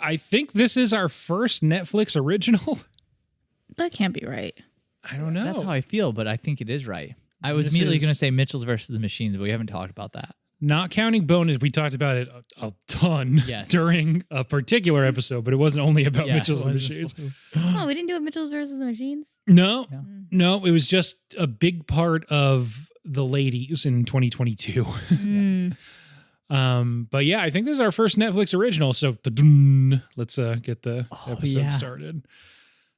I think this is our first Netflix original. That can't be right. I don't know. That's how I feel, but I think it is right. I was immediately going to say Mitchell's versus the Machines, but we haven't talked about that. Not counting bonus, we talked about it a ton during a particular episode, but it wasn't only about Mitchell's and the Machines. Oh, we didn't do a Mitchell's versus the Machines? No, it was just a big part of the ladies in 2022. But yeah, I think this is our first Netflix original. So let's get the episode started.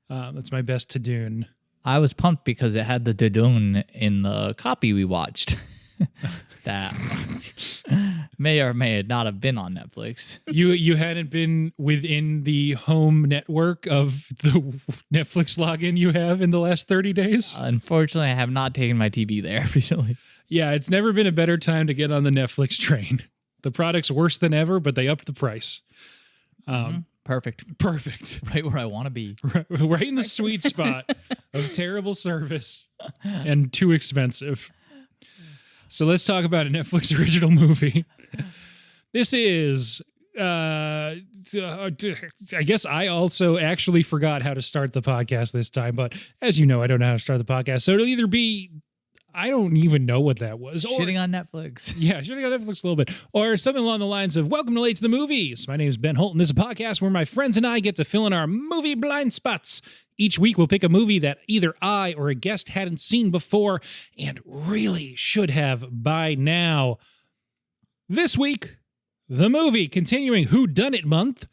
That's my best to-doon. I was pumped because it had the Dudun in the copy we watched. That may or may not have been on Netflix. You hadn't been within the home network of the Netflix login you have in the last 30 days? Unfortunately, I have not taken my TV there recently. Yeah, it's never been a better time to get on the Netflix train. The product's worse than ever, but they upped the price. Perfect. Right where I want to be. Right in the sweet spot of terrible service and too expensive. So let's talk about a Netflix original movie. This is, I guess I also actually forgot how to start the podcast this time, but as you know, I don't know how to start the podcast. So it'll either be, I don't even know what that was. Shitting on Netflix. Yeah, shitting on Netflix a little bit. Or something along the lines of, welcome to Late to the Movies. My name is Ben Holt, and this is a podcast where my friends and I get to fill in our movie blind spots. Each week, we'll pick a movie that either I or a guest hadn't seen before and really should have by now. This week, the movie, continuing Whodunit Month.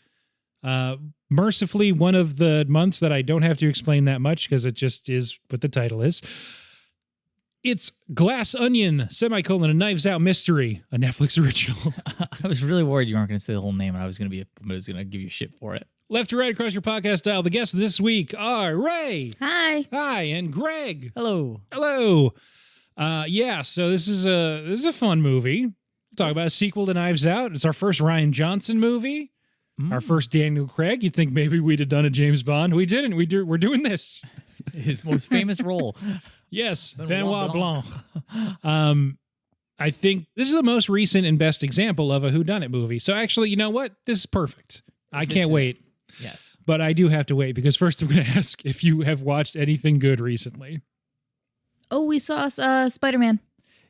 Mercifully, one of the months that I don't have to explain that much because it just is what the title is. It's Glass Onion, a Knives Out Mystery, a Netflix original. I was really worried you weren't going to say the whole name, and I was going to give you shit for it. Left to right across your podcast dial, the guests this week are Ray. Hi, and Greg. Hello. So this is a fun movie. We'll talk about a sequel to Knives Out. It's our first Rian Johnson movie. Our first Daniel Craig. You'd think maybe we'd have done a James Bond. We didn't. We're doing this. His most famous role. Yes, Benoit Blanc. I think this is the most recent and best example of a whodunit movie. So actually, you know what? This is perfect. I can't wait. Yes. But I do have to wait because first I'm going to ask if you have watched anything good recently. Oh, we saw Spider-Man.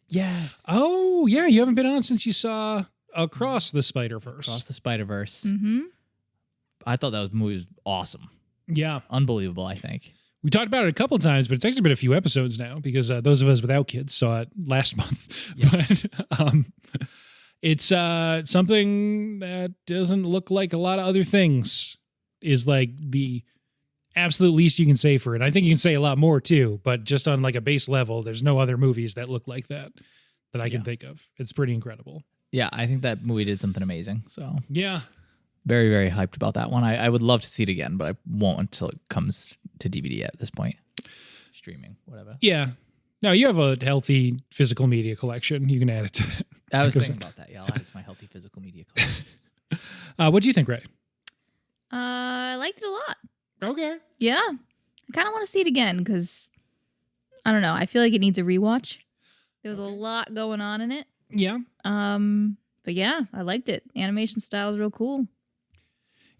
Yes. Oh, yeah. You haven't been on since you saw Across the Spider-Verse. Across the Spider-Verse. Mm-hmm. I thought that movie was awesome. Yeah. Unbelievable, I think. We talked about it a couple of times, but it's actually been a few episodes now because those of us without kids saw it last month. Yes. But it's something that doesn't look like a lot of other things is like the absolute least you can say for it. I think you can say a lot more too, but just on like a base level, there's no other movies that look like that I can think of. It's pretty incredible. Yeah, I think that movie did something amazing. So yeah. Very, very hyped about that one. I would love to see it again, but I won't until it comes to DVD at this point. Streaming, whatever. Yeah. No, you have a healthy physical media collection. You can add it to that. I was thinking about that. Yeah, I'll add it to my healthy physical media collection. What do you think, Ray? I liked it a lot. Okay. Yeah. I kind of want to see it again because, I don't know, I feel like it needs a rewatch. There was a lot going on in it. Yeah. But yeah, I liked it. Animation style is real cool.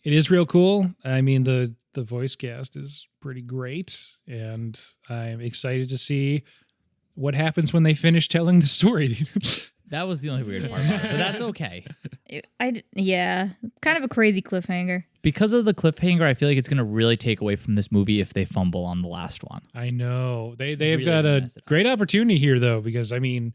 It is real cool. I mean, the voice cast is pretty great, and I'm excited to see what happens when they finish telling the story. That was the only weird part about it, but that's okay. Kind of a crazy cliffhanger. Because of the cliffhanger, I feel like it's going to really take away from this movie if they fumble on the last one. I know. They've really got a great opportunity here, though, because, I mean,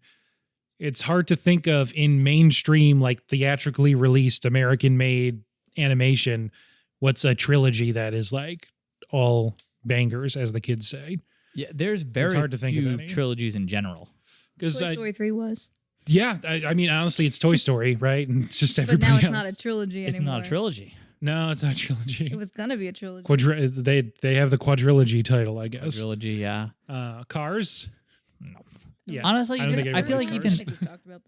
it's hard to think of in mainstream, like theatrically released American-made animation, what's a trilogy that is like all bangers, as the kids say. Yeah, there's very hard to think few of trilogies in general. Toy Story 3 was. Yeah, I mean, honestly, it's Toy Story, right? And it's just everybody else. But now it's not a trilogy anymore. It's not a trilogy. No, it's not a trilogy. It was gonna be a trilogy. They have the quadrilogy title, I guess. Quadrilogy, yeah. Cars? No. Yeah. Honestly, I feel like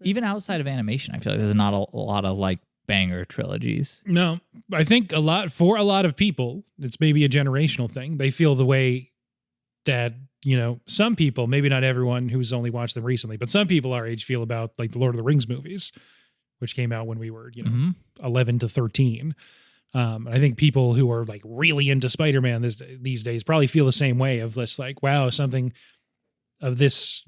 even outside of animation, I feel like there's not a lot of like banger trilogies. No, I think for a lot of people, it's maybe a generational thing. They feel the way that, you know, some people, maybe not everyone who's only watched them recently, but some people our age feel about like the Lord of the Rings movies, which came out when we were, 11 to 13. I think people who are like really into Spider-Man these days probably feel the same way of this, like, wow, something of this,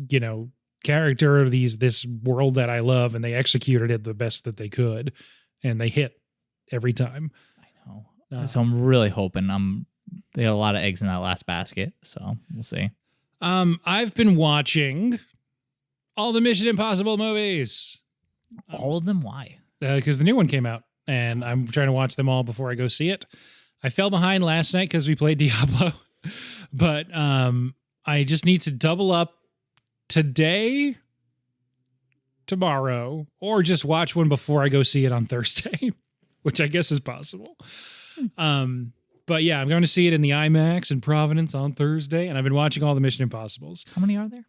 character of this world that I love, and they executed it the best that they could, and they hit every time. I know. So I'm really hoping they got a lot of eggs in that last basket, so we'll see. I've been watching all the Mission Impossible movies. All of them? Why? Because the new one came out, and I'm trying to watch them all before I go see it. I fell behind last night because we played Diablo, but I just need to double up today, tomorrow, or just watch one before I go see it on Thursday, which I guess is possible. But yeah, I'm going to see it in the IMAX in Providence on Thursday, and I've been watching all the Mission Impossibles. How many are there?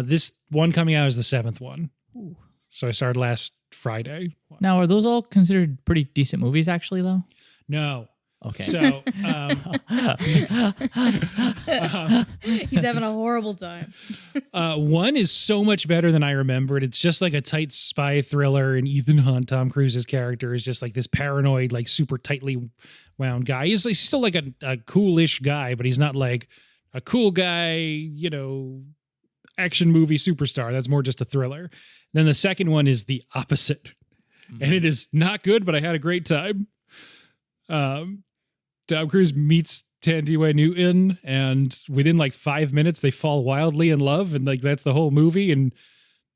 This one coming out is the 7th one. Ooh. So I started last Friday. Now, are those all considered pretty decent movies, actually, though? No. Okay. So He's having a horrible time. one is so much better than I remembered. It's just like a tight spy thriller, and Ethan Hunt, Tom Cruise's character, is just like this paranoid, like super tightly wound guy. He's still like a coolish guy, but he's not like a cool guy, action movie superstar. That's more just a thriller. Then the second one is the opposite, and it is not good, but I had a great time. Tom Cruise meets Tandy Newton, and within like 5 minutes they fall wildly in love, and like that's the whole movie. And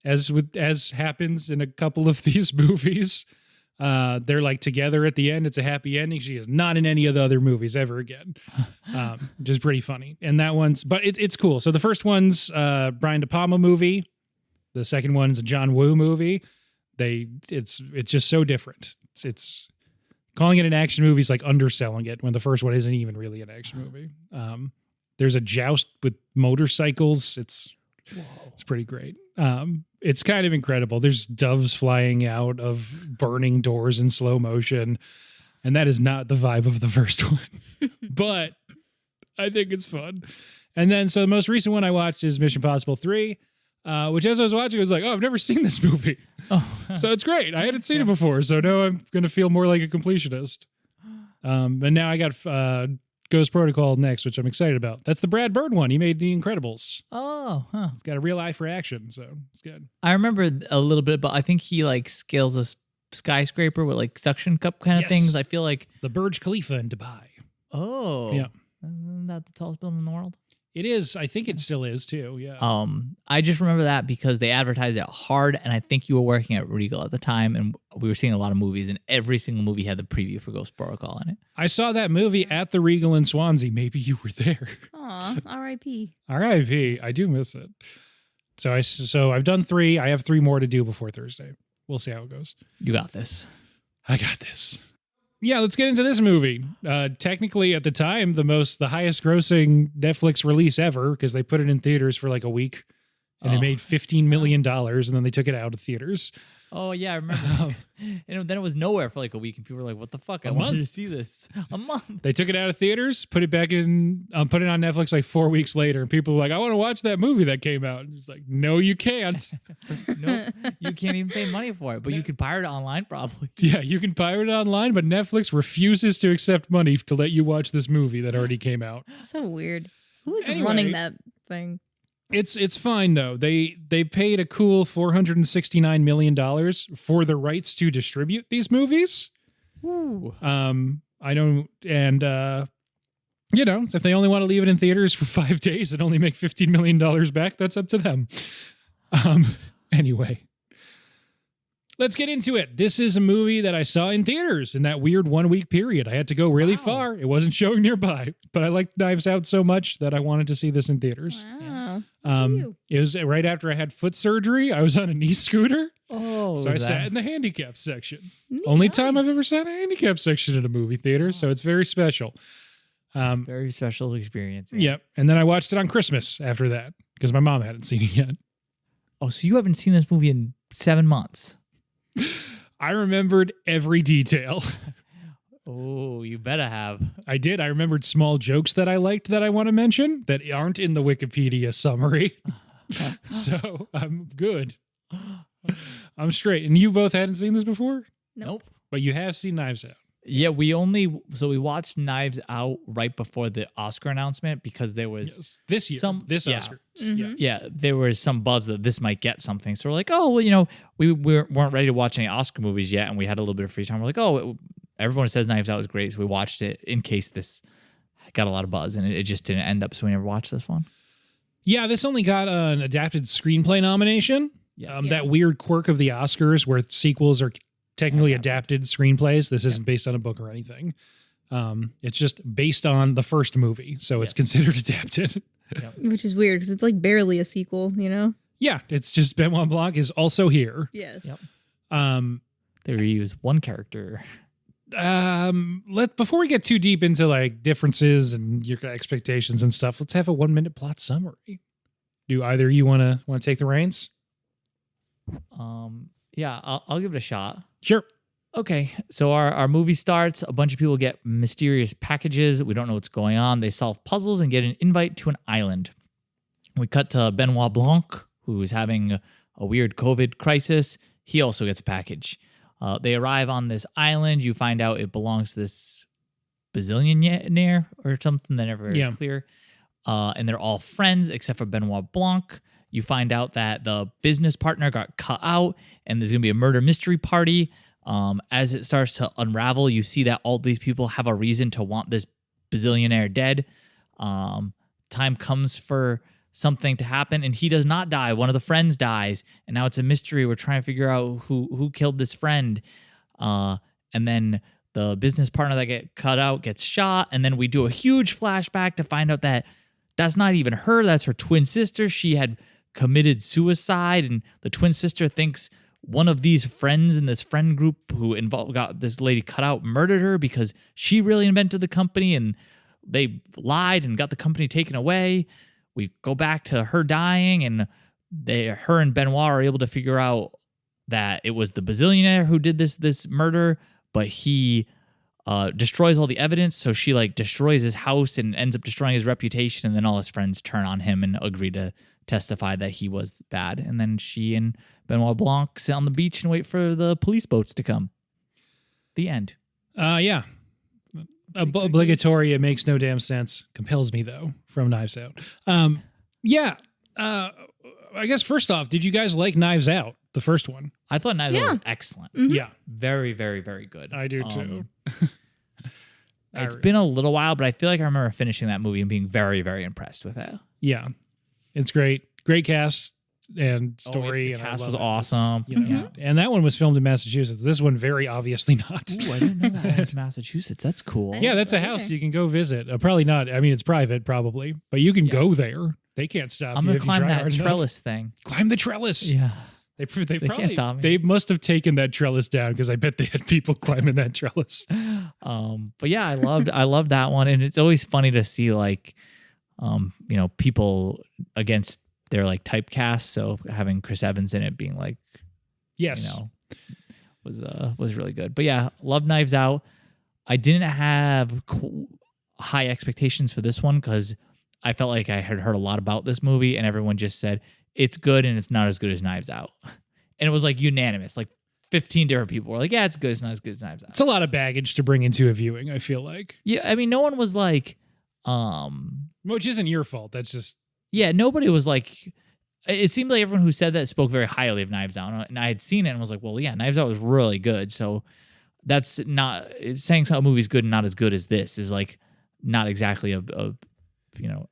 as happens in a couple of these movies, they're like together at the end. It's a happy ending. She is not in any of the other movies ever again, which is pretty funny. And that one's, but it's cool. So the first one's Brian De Palma movie. The second one's a John Woo movie. It's just so different. It's calling it an action movie is like underselling it when the first one isn't even really an action movie. There's a joust with motorcycles. It's pretty great. It's kind of incredible. There's doves flying out of burning doors in slow motion, and that is not the vibe of the first one. But I think it's fun. And then, so the most recent one I watched is Mission Impossible 3, which as I was watching, I was like, oh, I've never seen this movie. So it's great. I hadn't seen it before, so now I'm going to feel more like a completionist. And now I got Ghost Protocol next, which I'm excited about. That's the Brad Bird one. He made The Incredibles. Oh, huh. It's got a real eye for action, so it's good. I remember a little bit, but I think he like scales a skyscraper with like suction cup kind of things. I feel like the Burj Khalifa in Dubai. Oh, yeah. Isn't that the tallest building in the world? It is. I think it still is too. Yeah. I just remember that because they advertised it hard, and I think you were working at Regal at the time, and we were seeing a lot of movies, and every single movie had the preview for Ghost Protocol in it. I saw that movie at the Regal in Swansea. Maybe you were there. Aw, R.I.P. R.I.P. I do miss it. So I've done 3. I have 3 more to do before Thursday. We'll see how it goes. You got this. I got this. Yeah, let's get into this movie. Technically, at the time, the highest grossing Netflix release ever, because they put it in theaters for like a week, and it made $15 million, and then they took it out of theaters. Oh, yeah, I remember. And then it was nowhere for like a week, and people were like, what the fuck? I wanted to see this. A month. They took it out of theaters, put it back in, put it on Netflix like 4 weeks later, and people were like, I want to watch that movie that came out. And it's like, no, you can't. No, you can't even pay money for it, but you can pirate it online probably. Yeah, you can pirate it online, but Netflix refuses to accept money to let you watch this movie that already came out. So weird. Who's running that thing? It's fine though. They paid a cool $469 million for the rights to distribute these movies. Ooh. I don't, and if they only want to leave it in theaters for 5 days and only make $15 million back, that's up to them. Anyway, let's get into it. This is a movie that I saw in theaters in that weird 1 week period. I had to go really far. It wasn't showing nearby, but I liked Knives Out so much that I wanted to see this in theaters. Wow. It was right after I had foot surgery. I was on a knee scooter. Oh, so I sat in the handicap section. Only time I've ever sat in a handicap section at a movie theater, so it's very special. Very special experience. Yeah. Yep. And then I watched it on Christmas after that because my mom hadn't seen it yet. Oh, so you haven't seen this movie in 7 months? I remembered every detail. Oh, you better have. I did. I remembered small jokes that I liked that I want to mention that aren't in the Wikipedia summary. So I'm good. I'm straight. And you both hadn't seen this before? Nope. But you have seen Knives Out. Yeah, we watched Knives Out right before the Oscar announcement because there was this year, this yeah. Oscar. Mhm. Yeah, there was some buzz that this might get something. So we're like, oh, well, we weren't ready to watch any Oscar movies yet, and we had a little bit of free time. We're like, oh, everyone says Knives Out was great, so we watched it in case this got a lot of buzz, and it just didn't end up, so we never watched this one. Yeah, this only got an adapted screenplay nomination. Yes. That weird quirk of the Oscars where sequels are technically adapted screenplays. This isn't based on a book or anything. It's just based on the first movie, so it's considered adapted. Which is weird because it's like barely a sequel, Yeah, it's just Benoit Blanc is also here. Yes. Yep. They reuse one character. Before we get too deep into like differences and your expectations and stuff, let's have a 1-minute plot summary. Do either of you want to take the reins? Yeah, I'll give it a shot. Sure. Okay, so our movie starts. A bunch of people get mysterious packages. We don't know what's going on. They solve puzzles and get an invite to an island. We cut to Benoit Blanc, who is having a weird COVID crisis. He also gets a package. They arrive on this island. You find out it belongs to this bazillionaire or something. They're never very clear. And they're all friends except for Benoit Blanc. You find out that the business partner got cut out, and there's going to be a murder mystery party. As it starts to unravel, you see that all these people have a reason to want this bazillionaire dead. Time comes for something to happen, and he does not die. One of the friends dies, and now it's a mystery. We're trying to figure out who killed this friend. And then the business partner that get cut out gets shot, and then we do a huge flashback to find out that that's not even her. That's her twin sister. She had committed suicide, and the twin sister thinks one of these friends in this friend group who got this lady cut out murdered her because she really invented the company, and they lied and got the company taken away. We go back to her dying, and her and Benoit are able to figure out that it was the bazillionaire who did this murder, but he destroys all the evidence. So she destroys his house and ends up destroying his reputation, and then all his friends turn on him and agree to testify that he was bad. And then she and Benoit Blanc sit on the beach and wait for the police boats to come. The end. Yeah. Obligatory. It makes no damn sense. Compels me though from Knives Out. Yeah. I guess first off, did you guys like Knives Out, the first one? I thought Knives Out was excellent. Mm-hmm. Yeah. Very, very, very good. I do too. It's been a little while, but I feel like I remember finishing that movie and being very, very impressed with it. Yeah. It's great. Great cast and story. The and cast I was love it. awesome. And that one was filmed in Massachusetts. This one very obviously not. Ooh, I didn't know that was Massachusetts. That's cool. Yeah, that's a house you can go visit. Probably not. I mean, it's private probably, but you can go there. They can't stop I'm you going if to you climb try that hard enough. trellis thing. Climb the trellis. Yeah. They probably, can't stop me. They must have taken that trellis down because I bet they had people climbing that trellis. But yeah, I loved that one, and it's always funny to see people against their typecast. So having Chris Evans in it being yes, was really good. But yeah, love Knives Out. I didn't have high expectations for this one because I felt like I had heard a lot about this movie, and everyone just said it's good and it's not as good as Knives Out. And it was unanimous. 15 different people were like, yeah, it's good. It's not as good as Knives Out. It's a lot of baggage to bring into a viewing, I feel like. Yeah, I mean, no one was which isn't your fault. That's just... Yeah, nobody was it seemed like everyone who said that spoke very highly of Knives Out. And I had seen it and was like, well, yeah, Knives Out was really good. So that's not... saying some movie's good and not as good as this is not exactly a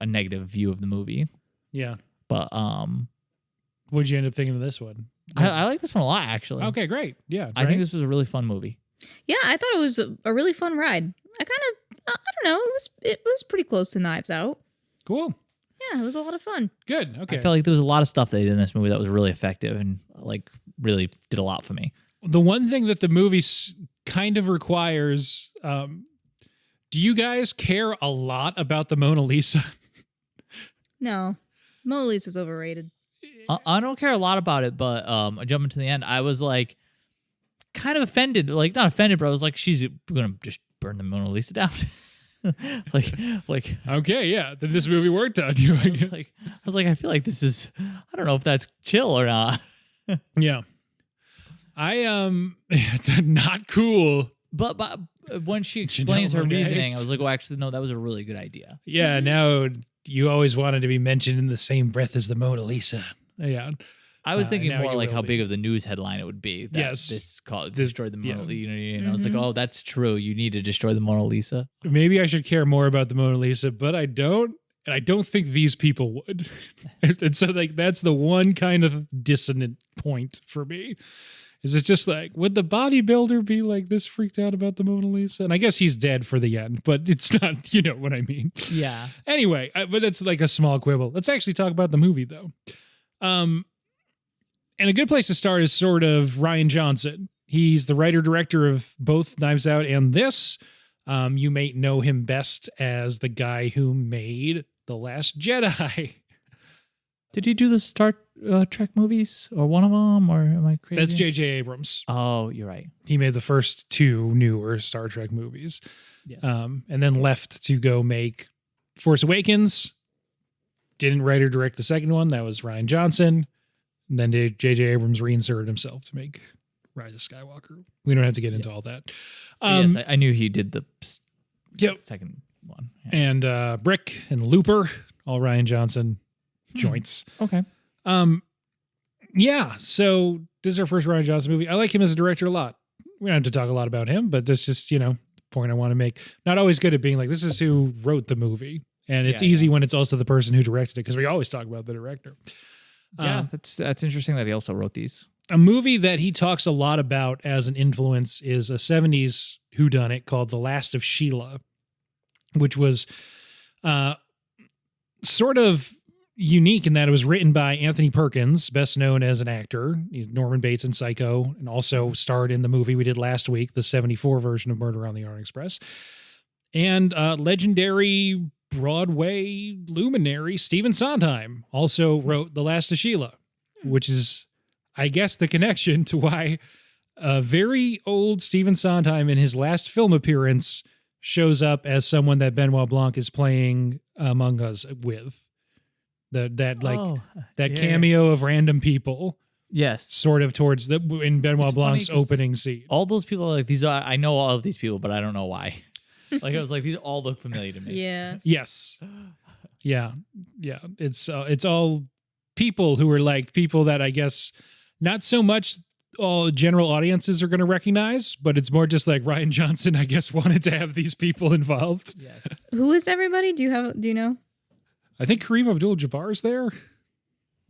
negative view of the movie. Yeah. But what'd you end up thinking of this one? I like this one a lot, actually. Okay, great. Yeah, I think this was a really fun movie. Yeah, I thought it was a really fun ride. I don't know, it was pretty close to Knives Out. Cool. Yeah, it was a lot of fun. Good. Okay. I felt like there was a lot of stuff they did in this movie that was really effective and really did a lot for me. The one thing that the movie kind of requires, do you guys care a lot about the Mona Lisa? No, Mona Lisa's overrated. I don't care a lot about it, but jumping to the end, I was kind of offended. Not offended, but I was she's gonna just burn the Mona Lisa down. Okay, yeah. Then this movie worked on you. I guess. I feel like this is. I don't know if that's chill or not. Yeah. It's not cool. But when she explains her Monáe. reasoning, I was like, oh, actually, no, that was a really good idea. Yeah, now you always wanted to be mentioned in the same breath as the Mona Lisa. Yeah. I was thinking now more you like will how be. big of the news headline it would be. That Yes. this called This- destroyed the yeah. Mona Lisa. And I was like, oh, that's true. You need to destroy the Mona Lisa. Maybe I should care more about the Mona Lisa, but I don't. And I don't think these people would. And so like that's the one kind of dissonant point for me. Is it's just like, would the bodybuilder be like this freaked out about the Mona Lisa? And I guess he's dead for the end, but it's not, you know what I mean? Yeah. Anyway, but that's like a small quibble. Let's actually talk about the movie though. And a good place to start is sort of Rian Johnson. He's the writer-director of both Knives Out and this. You may know him best as the guy who made The Last Jedi. Did he do the Star Trek movies or one of them? Or am I crazy? That's J.J. Abrams. Oh, you're right. He made the first two newer Star Trek movies. Yes. And then left to go make Force Awakens. Didn't write or direct the second one. That was Rian Johnson. And then J.J. Abrams reinserted himself to make Rise of Skywalker. We don't have to get into all that. Yes, I knew he did the Yep. second one. Yeah. And Brick and Looper, all Rian Johnson joints. Okay. Yeah, so this is our first Rian Johnson movie. I like him as a director a lot. We don't have to talk a lot about him, but that's just, the point I want to make. Not always good at being like, this is who wrote the movie. And it's easy when it's also the person who directed it, because we always talk about the director. Yeah, that's interesting that he also wrote these. A movie that he talks a lot about as an influence is a 70s whodunit called The Last of Sheila, which was sort of unique in that it was written by Anthony Perkins, best known as an actor, he's Norman Bates in Psycho, and also starred in the movie we did last week, the 74 version of Murder on the Orient Express, and legendary Broadway luminary Stephen Sondheim also wrote The Last of Sheila, which is, I guess, the connection to why a very old Stephen Sondheim in his last film appearance shows up as someone that Benoit Blanc is playing Among Us with. That cameo of random people, Yes. sort of towards in Benoit It's Blanc's funny 'cause opening scene. All those people are like, I know all of these people, but I don't know why. Like, I was like, these all look familiar to me. Yeah. Yes, yeah. It's all people who are like people that I guess not so much all general audiences are going to recognize, but it's more just like Rian Johnson, I guess, wanted to have these people involved. Yes. Who is everybody? Do you know? I think Kareem Abdul-Jabbar is there.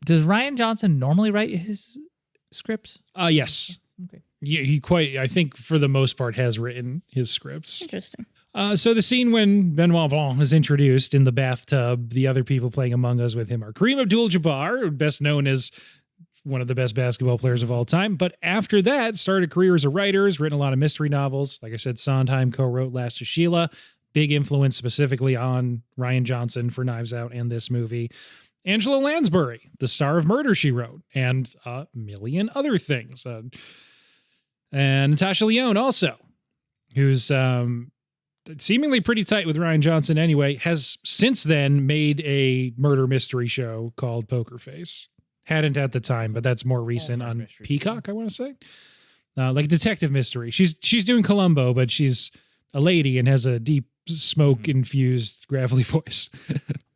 Does Rian Johnson normally write his scripts? Yes. Okay. Yeah, he quite, I think for the most part, has written his scripts. Interesting. So the scene when Benoit Blanc is introduced in the bathtub, the other people playing Among Us with him are Kareem Abdul-Jabbar, best known as one of the best basketball players of all time. But after that, started a career as a writer, has written a lot of mystery novels. Like I said, Sondheim co-wrote Last of Sheila, big influence specifically on Rian Johnson for Knives Out and this movie. Angela Lansbury, the star of Murder, She Wrote, and a million other things. And Natasha Lyonne also, who's seemingly pretty tight with Rian Johnson anyway, has since then made a murder mystery show called Poker Face. Hadn't at the time, but that's more recent on Peacock, I want to say. Like detective mystery. She's doing Columbo, but she's a lady and has a deep smoke-infused gravelly voice.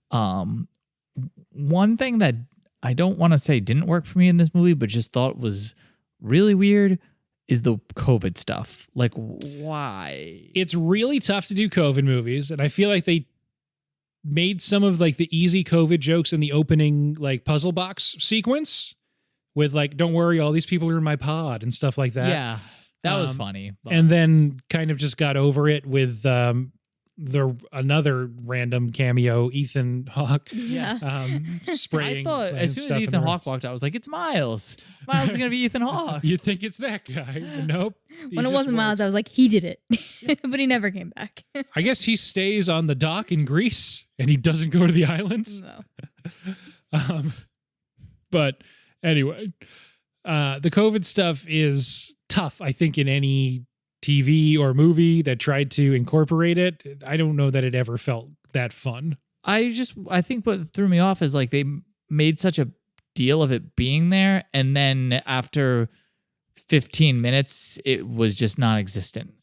One thing that I don't want to say didn't work for me in this movie, but just thought was really weird is the COVID stuff. Like, why? It's really tough to do COVID movies, and I feel like they made some of like the easy COVID jokes in the opening like puzzle box sequence with like, don't worry, all these people are in my pod and stuff like that. Yeah, that was funny. But And then kind of just got over it with another random cameo, Ethan Hawke. Yeah. Spraying. I thought as soon as Ethan Hawke walked out, I was like, it's Miles. Miles is going to be Ethan Hawke. You think it's that guy? But nope. When it wasn't Miles, I was like, he did it. But he never came back. I guess he stays on the dock in Greece and he doesn't go to the islands. No. But anyway, the COVID stuff is tough, I think, in any TV or movie that tried to incorporate it. I don't know that it ever felt that fun. I think what threw me off is like they made such a deal of it being there, and then after 15 minutes, it was just non-existent.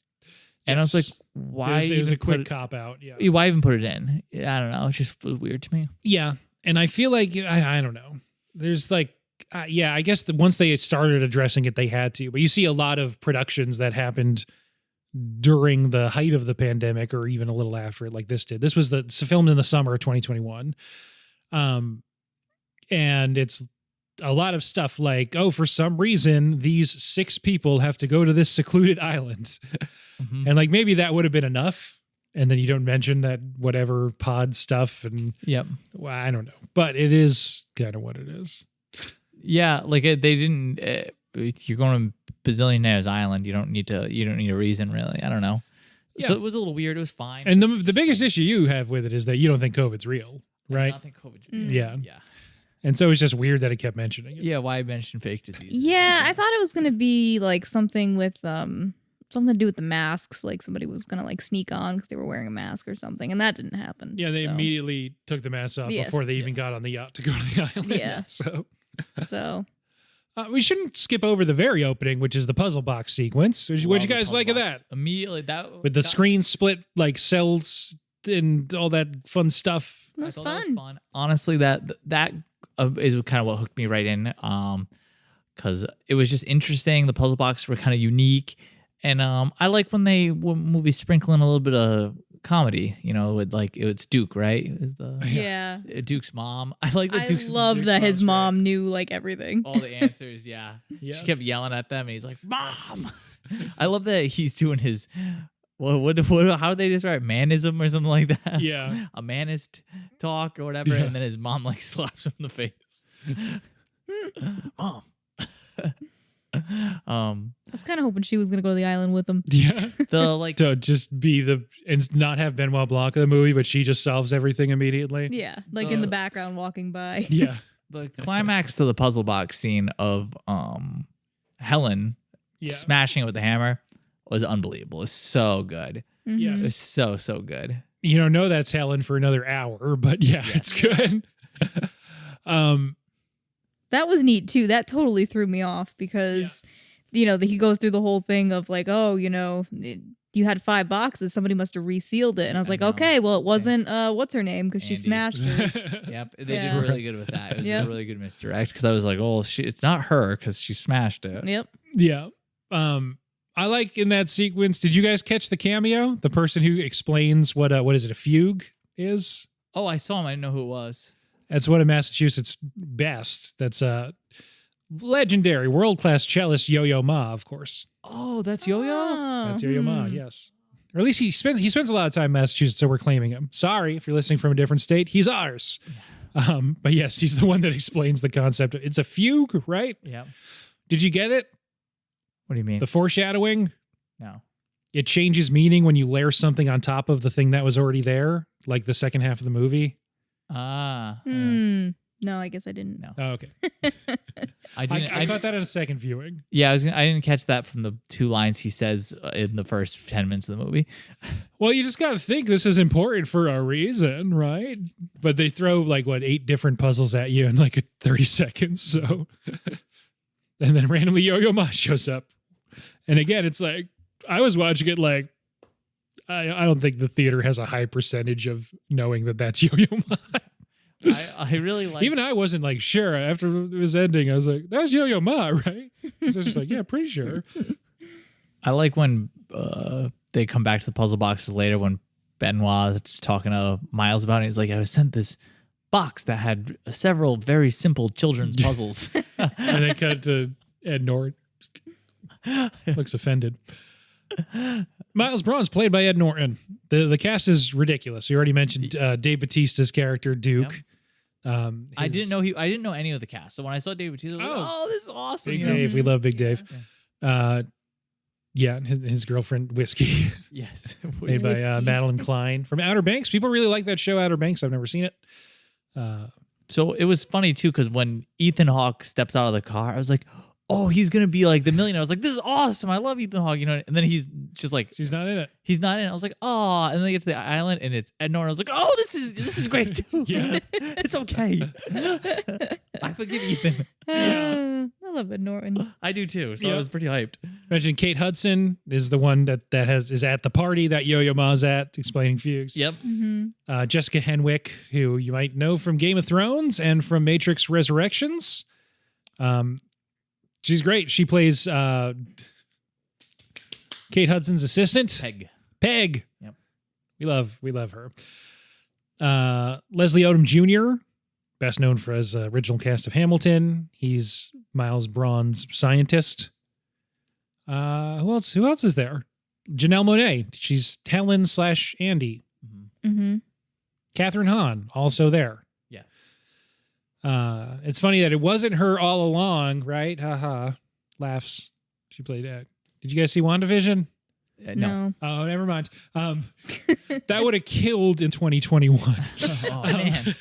And I was like, Yes. why? It was even a quick put cop out. Yeah. it, why even put it in? I don't know. It just was weird to me. Yeah. And I feel like, I don't know. There's like, I guess once they started addressing it, they had to. But you see a lot of productions that happened during the height of the pandemic or even a little after it, like this did. This was filmed in the summer of 2021. And it's a lot of stuff like, oh, for some reason, these 6 people have to go to this secluded island. Mhm. And like maybe that would have been enough. And then you don't mention that whatever pod stuff and Yep. well, I don't know. But it is kind of what it is. Yeah, like they didn't. You're going to Bazillionaire's Island. You don't need a reason really. I don't know. So Yeah. it was a little weird. It was fine. And the biggest issue you have with it is that you don't think COVID's real, I right? don't think COVID's Mm. real. Yeah. Yeah. And so it's just weird that it kept mentioning it. Yeah. Why mention fake disease? Yeah, I thought it was gonna be like something with something to do with the masks. Like somebody was gonna like sneak on because they were wearing a mask or something, and that didn't happen. Yeah, they so. immediately took the masks off Yes. before they even got on the yacht to go to the island. Yeah. So So we shouldn't skip over the very opening, which is the puzzle box sequence. What'd you guys like of that? Immediately that With the screen split like cells and all that fun stuff. it was I thought that fun. was fun. Honestly, that is kind of what hooked me right in. Because it was just interesting. The puzzle boxes were kind of unique, and I like when movies sprinkle in a little bit of comedy. You know, with like it's Duke, right? Is the Yeah. Duke's mom? I like that. I Duke's love that his mom's mom great. knew like everything. All the answers. Yeah. Yeah. She kept yelling at them, and he's like, "Mom!" I love that he's doing his. What how do they describe it? Manism or something like that? Yeah. A manist talk or whatever, Yeah. and then his mom like slaps him in the face. Mom. I was kind of hoping she was gonna go to the island with him. Yeah. The like To just be and not have Benoit Blanc in the movie, but she just solves everything immediately. Yeah, like in the background walking by. Yeah. the climax to the puzzle box scene of Helen Yeah. smashing it with the hammer was unbelievable. It was so good. Mhm. Yes. It was so good. You don't know that's Helen for another hour, but yeah. It's good. That was neat too. That totally threw me off because, he goes through the whole thing of like, oh, you had 5 boxes. Somebody must have resealed it. And I was I like, know. okay, well, it wasn't, what's her name? Because she Andy. smashed hers. Yep, they Yeah. did really good with that. It was Yep. a really good misdirect because I was like, oh, it's not her because she smashed it. Yep. Yeah. I like in that sequence. Did you guys catch the cameo? The person who explains what is it? A fugue is? Oh, I saw him. I didn't know who it was. That's one of Massachusetts' best. That's legendary world-class cellist Yo-Yo Ma, of course. Oh, that's Yo-Yo? Oh, That's Yo-Yo Ma, yes. Or at least he spends a lot of time in Massachusetts, so we're claiming him. Sorry if you're listening from a different state. He's ours. But yes, he's the one that explains the concept. It's a fugue, right? Yeah. Did you get it? What do you mean? The foreshadowing? No. It changes meaning when you layer something on top of the thing that was already there, like the second half of the movie. Ah. No, I guess I didn't. No. Oh, okay. I didn't. I caught that in a second viewing. Yeah, I didn't catch that from the 2 lines he says in the first 10 minutes of the movie. Well, you just got to think this is important for a reason, right? But they throw 8 different puzzles at you in 30 seconds. So, and then randomly Yo-Yo Ma shows up. And again, it's like, I was watching it I don't think the theater has a high percentage of knowing that that's Yo-Yo Ma. I really like. Even I wasn't sure after it was ending. I was like, that was Yo-Yo Ma, right? So I was just like, yeah, pretty sure. I like when they come back to the puzzle boxes later when Benoit is talking to Miles about it. He's like, I was sent this box that had several very simple children's puzzles. And then cut to Ed Norton. Looks offended. Miles Braun's played by Ed Norton. The cast is ridiculous. You already mentioned Dave Bautista's character, Duke. I didn't know I didn't know any of the cast. So when I saw Dave Bautista, I was like, oh, this is awesome. Big you know? Dave. We love Big Dave. Yeah, his girlfriend, Whiskey, Yes. played by Madelyn Cline from Outer Banks. People really like that show, Outer Banks. I've never seen it. So it was funny too, because when Ethan Hawke steps out of the car, I was like, oh, he's gonna be like the millionaire. I was like, this is awesome. I love Ethan Hawke, you know. And then he's just like, She's not in it. he's not in it. I was like, oh. And then they get to the island and it's Ed Norton. I was like, oh, this is great too. Yeah. It's okay. I forgive Ethan. I love Ed Norton. I do too. So Yeah. I was pretty hyped. Mentioned Kate Hudson is the one that is at the party that Yo-Yo Ma's at, explaining fugues. Yep. Jessica Henwick, who you might know from Game of Thrones and from Matrix Resurrections. She's great. She plays Kate Hudson's assistant. Peg. Yep. We love her. Leslie Odom Jr., best known for as original cast of Hamilton. He's Miles Braun's scientist. Who else is there? Janelle Monáe. She's Helen / Andy. Kathryn Hahn, also there. Yeah. It's funny that it wasn't her all along, right? Haha. Laughs. She played that. Did you guys see WandaVision? No. Oh, never mind. That would have killed in 2021. Oh, man.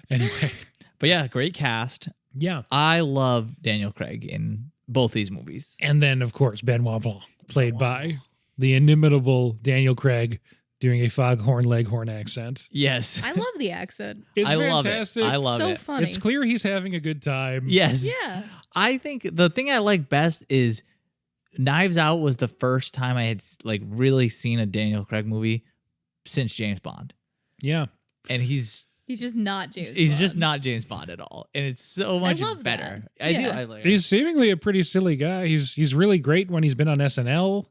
Anyway. But yeah, great cast. Yeah. I love Daniel Craig in both these movies. And then, of course, Benoit Blanc, played by the inimitable Daniel Craig, doing a foghorn leghorn accent. Yes. I love the accent. It's I love fantastic. it. I love so it. funny. It's clear he's having a good time. Yes. Yeah. I think the thing I like best is Knives Out was the first time I had like really seen a Daniel Craig movie since James Bond. Yeah. And he's just not James just Bond. not James Bond at all. And it's so much love better. that. I do. Yeah. I like it. He's seemingly a pretty silly guy. He's really great when he's been on SNL.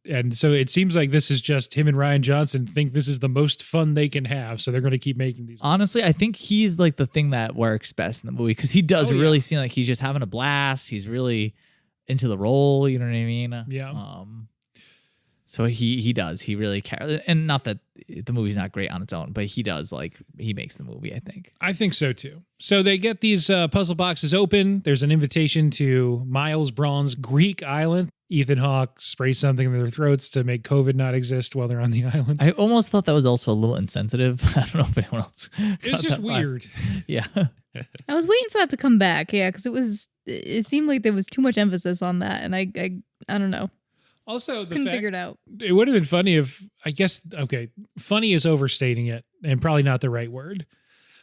And so it seems like this is just him and Rian Johnson think this is the most fun they can have. So they're going to keep making these. Honestly, I think he's like the thing that works best in the movie because he does Oh, yeah. really seem like he's just having a blast. He's really into the role. You know what I mean? Yeah. So he does. He really cares. And not that the movie's not great on its own, but he does he makes the movie, I think. I think so too. So they get these puzzle boxes open. There's an invitation to Miles Braun's Greek island. Ethan Hawke sprays something in their throats to make COVID not exist while they're on the island. I almost thought that was also a little insensitive. I don't know if anyone else. It's got just that vibe. weird. Yeah. I was waiting for that to come back. Yeah, because it seemed like there was too much emphasis on that, and I don't know. Also, the Couldn't fact figure it out. it would have been funny if, I guess, okay, funny is overstating it and probably not the right word.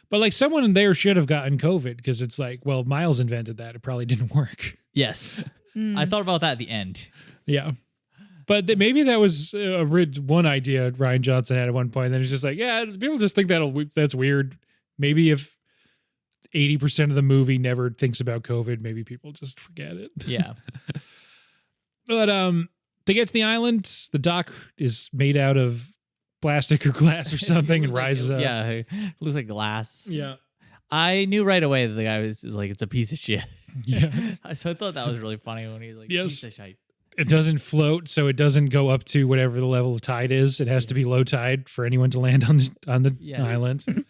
But like someone in there should have gotten COVID because it's like, well, Miles invented that. It probably didn't work. Yes. I thought about that at the end. Yeah. But maybe that was one idea Rian Johnson had at one point. And then it's just like, yeah, people just think that's weird. Maybe if 80% of the movie never thinks about COVID, maybe people just forget it. Yeah. But they get to the island. The dock is made out of plastic or glass or something and rises up. Yeah. It looks like glass. Yeah. I knew right away that the guy was like, it's a piece of shit. Yeah. So I thought that was really funny when he's like, Yes. piece of shit. It doesn't float, so it doesn't go up to whatever the level of tide is. It has to be low tide for anyone to land on the Yes. island.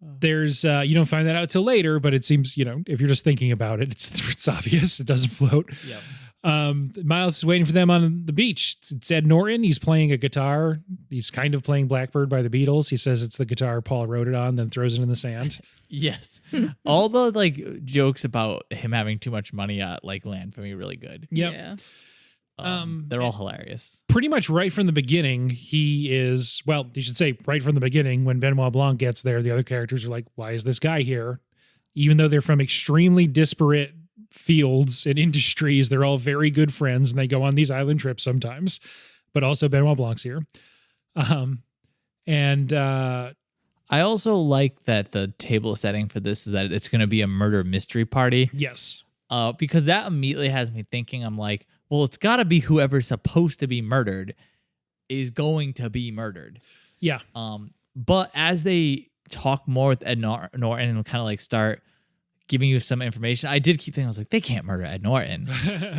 There's you don't find that out till later, but it seems, if you're just thinking about it, it's obvious. It doesn't float. Yep. Miles is waiting for them on the beach. It's Ed Norton. He's playing a guitar. He's kind of playing Blackbird by the Beatles. He says it's the guitar Paul wrote it on, then throws it in the sand. Yes. All the jokes about him having too much money land for me really good. Yep. Yeah. They're all hilarious. Pretty much right from the beginning, you should say right from the beginning, when Benoit Blanc gets there, the other characters are like, why is this guy here? Even though they're from extremely disparate fields and industries, they're all very good friends and they go on these island trips sometimes. But also Benoit Blanc's here. I also like that the table setting for this is that it's going to be a murder mystery party. Yes. Because that immediately has me thinking, I'm like, well, it's got to be whoever's supposed to be murdered is going to be murdered. Yeah. But as they talk more with Ed Norton and kind of start giving you some information, I did keep thinking, I was like, they can't murder Ed Norton.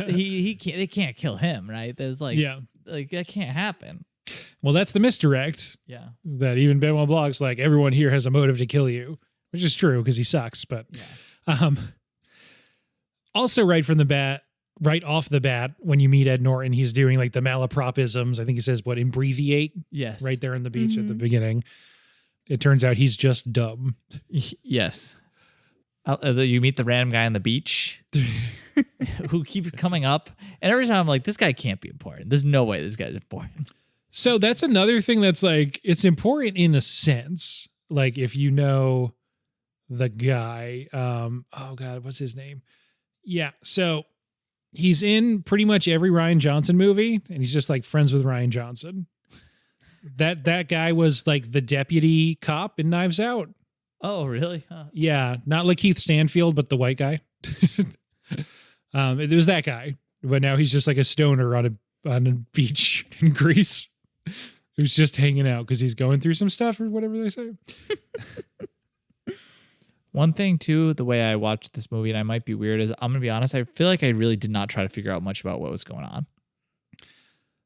He can't. They can't kill him, right? There's like that can't happen. Well, that's the misdirect. Yeah. That even Benoit Blanc's like, everyone here has a motive to kill you, which is true because he sucks. But also right off the bat, when you meet Ed Norton, he's doing the malapropisms. I think he says, imbreviate? Yes. Right there on the beach at the beginning. It turns out he's just dumb. Yes. You meet the random guy on the beach who keeps coming up. And every time I'm like, this guy can't be important. There's no way this guy's important. So that's another thing that's like, it's important in a sense. Like if you know the guy, oh God, what's his name? Yeah. So he's in pretty much every Rian Johnson movie and he's just like friends with Rian Johnson. That guy was like the deputy cop in Knives Out. Oh, really? Huh. Yeah. Not like Keith Stanfield, but the white guy. It was that guy, but now he's just like a stoner on a beach in Greece who's just hanging out because he's going through some stuff or whatever they say. One thing too, the way I watched this movie, and I might be weird, is I'm gonna be honest, I feel like I really did not try to figure out much about what was going on.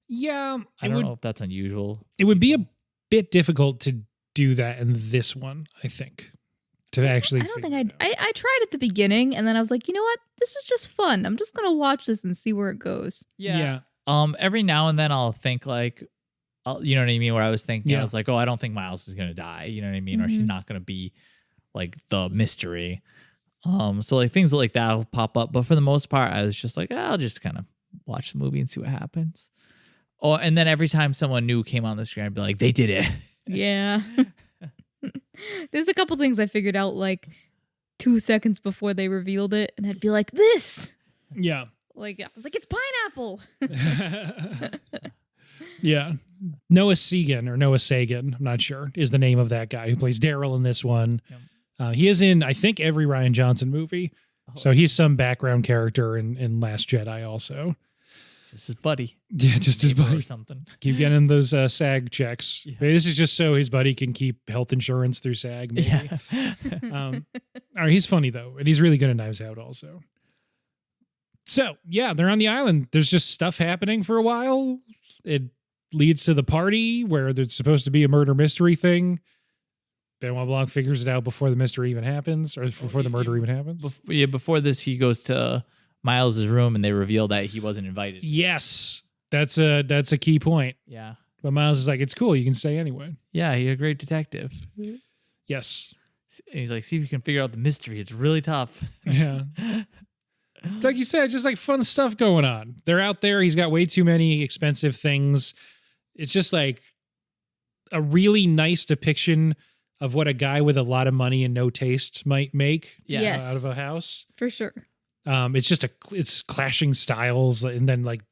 Yeah. I don't know if that's unusual. It would be a bit difficult to do that in this one, I think. To actually I don't think I tried at the beginning and then I was like, you know what? This is just fun. I'm just gonna watch this and see where it goes. Yeah. Every now and then I'll think like, you know what I mean? Where I was thinking, Yeah. I was like, oh, I don't think Miles is gonna die. You know what I mean? Or he's not gonna be like the mystery. So like things like that will pop up. But for the most part, I was just like, I'll just kind of watch the movie and see what happens. Oh, and then every time someone new came on the screen, I'd be like, they did it. Yeah. There's a couple things I figured out like 2 seconds before they revealed it, and I'd be like, this. Yeah. Like I was like, it's pineapple. Yeah. Noah Sagan, I'm not sure, is the name of that guy who plays Daryl in this one. He is in, I think, every Rian Johnson movie. So he's some background character in Last Jedi also. Just his buddy. Yeah, just his buddy. Or something. Keep getting him those SAG checks. Yeah. Maybe this is just so his buddy can keep health insurance through SAG. Maybe. Yeah. All right, he's funny though, and he's really good at Knives Out also. So yeah, they're on the island. There's just stuff happening for a while. It leads to the party where there's supposed to be a murder mystery thing. Benoit Blanc figures it out before the mystery even happens, or before the murder even happens. Before this, he goes to Miles' room and they reveal that he wasn't invited. Yes, that's a key point. Yeah. But Miles is like, it's cool, you can stay anyway. Yeah, he's a great detective. Yes. And he's like, see if you can figure out the mystery. It's really tough. Yeah. Like you said, just like fun stuff going on. They're out there. He's got way too many expensive things. It's just like a really nice depiction of what a guy with a lot of money and no taste might make Yes. out of a house. For sure. It's just it's clashing styles, and then like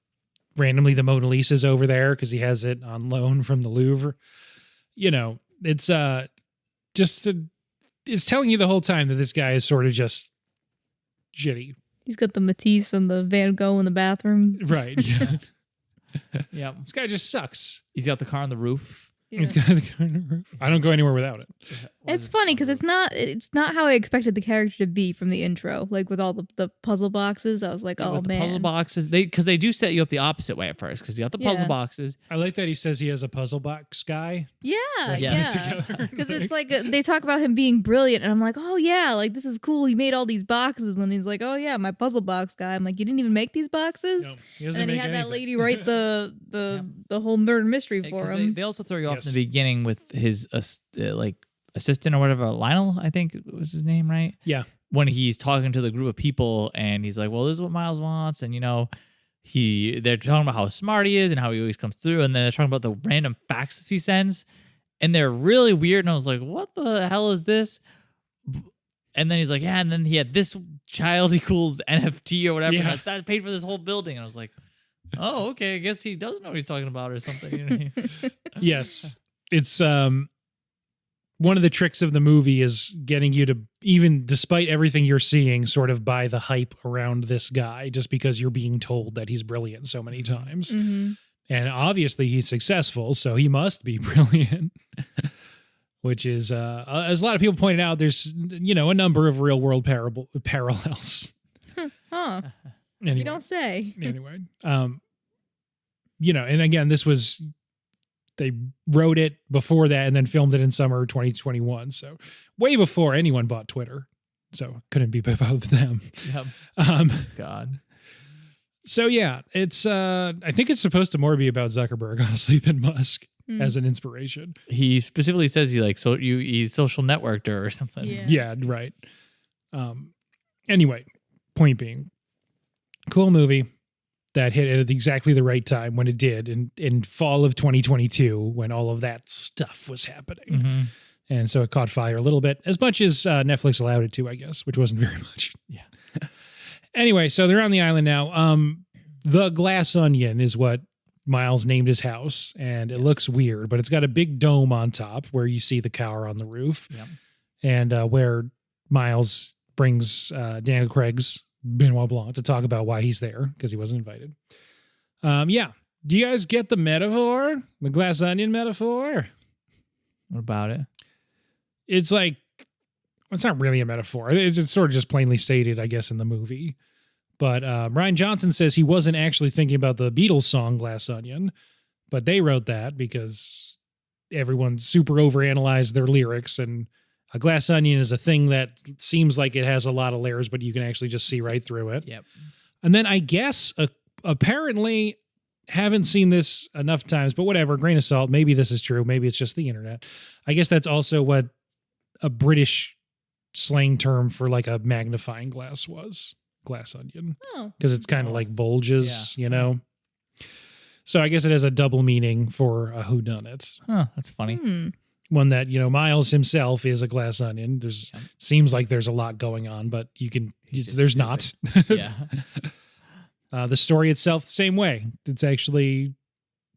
randomly the Mona Lisa's over there because he has it on loan from the Louvre. You know, it's it's telling you the whole time that this guy is sort of just shitty. He's got the Matisse and the Van Gogh in the bathroom. Right. Yeah. Yeah. This guy just sucks. He's got the car on the roof. Yeah. He's got the kind of roof. I don't go anywhere without it. It's funny because it's not how I expected the character to be from the intro. Like with all the puzzle boxes, I was like, oh With the man. puzzle boxes, because they do set you up the opposite way at first, because you got the puzzle Yeah. boxes. I like that he says he has a puzzle box guy. Yeah, Like, yeah. together. Because it's like they talk about him being brilliant, and I'm like, oh yeah, like this is cool. He made all these boxes, and he's like, oh yeah, my puzzle box guy. I'm like, you didn't even make these boxes. No, he And doesn't then he make had that anything. lady write the whole murder mystery for 'Cause him. They also throw you off Yes. in the beginning with his like assistant or whatever, Lionel, I think was his name, right? Yeah. When he's talking to the group of people and he's like, well, this is what Miles wants. And, you know, they're talking about how smart he is and how he always comes through. And then they're talking about the random faxes he sends. And they're really weird. And I was like, what the hell is this? And then he's like, yeah. And then he had this child equals NFT or whatever. Yeah. That paid for this whole building. And I was like, oh, okay. I guess he does know what he's talking about or something. You know what I mean? Yes. It's one of the tricks of the movie is getting you to, even despite everything you're seeing, sort of buy the hype around this guy just because you're being told that he's brilliant so many times. Mm-hmm. And obviously he's successful, so he must be brilliant. Which is, as a lot of people pointed out, there's, you know, a number of real world parallels. Huh. Anyway, You don't say. anyway, you know, and again, they wrote it before that and then filmed it in summer 2021. So way before anyone bought Twitter. So couldn't be about them. Yep. God. So yeah, it's, I think it's supposed to more be about Zuckerberg, honestly, than Musk as an inspiration. He specifically says he's social networked her or something. Yeah. Yeah, right. Anyway, point being, cool movie that hit at exactly the right time when it did in fall of 2022 when all of that stuff was happening. Mm-hmm. And so it caught fire a little bit, as much as Netflix allowed it to, I guess, which wasn't very much. Yeah. Anyway, so they're on the island now. The Glass Onion is what Miles named his house, and it looks weird, but it's got a big dome on top where you see the car on the roof, and where Miles brings Daniel Craig's Benoit Blanc to talk about why he's there, because he wasn't invited. Yeah. Do you guys get the metaphor? The Glass Onion metaphor? What about it? It's like, it's not really a metaphor. It's sort of just plainly stated, I guess, in the movie. But Rian Johnson says he wasn't actually thinking about the Beatles song Glass Onion, but they wrote that because everyone super overanalyzed their lyrics, and a glass onion is a thing that seems like it has a lot of layers, but you can actually just see right through it. Yep. And then I guess, apparently, haven't seen this enough times, but whatever, grain of salt. Maybe this is true. Maybe it's just the internet. I guess that's also what a British slang term for like a magnifying glass was. Glass onion. Oh. Because it's kind of like bulges, you know? So I guess it has a double meaning for a whodunit. Huh, that's funny. One that, you know, Miles himself is a glass onion. There's seems like there's a lot going on, but there's not. Yeah. The story itself, same way. It's actually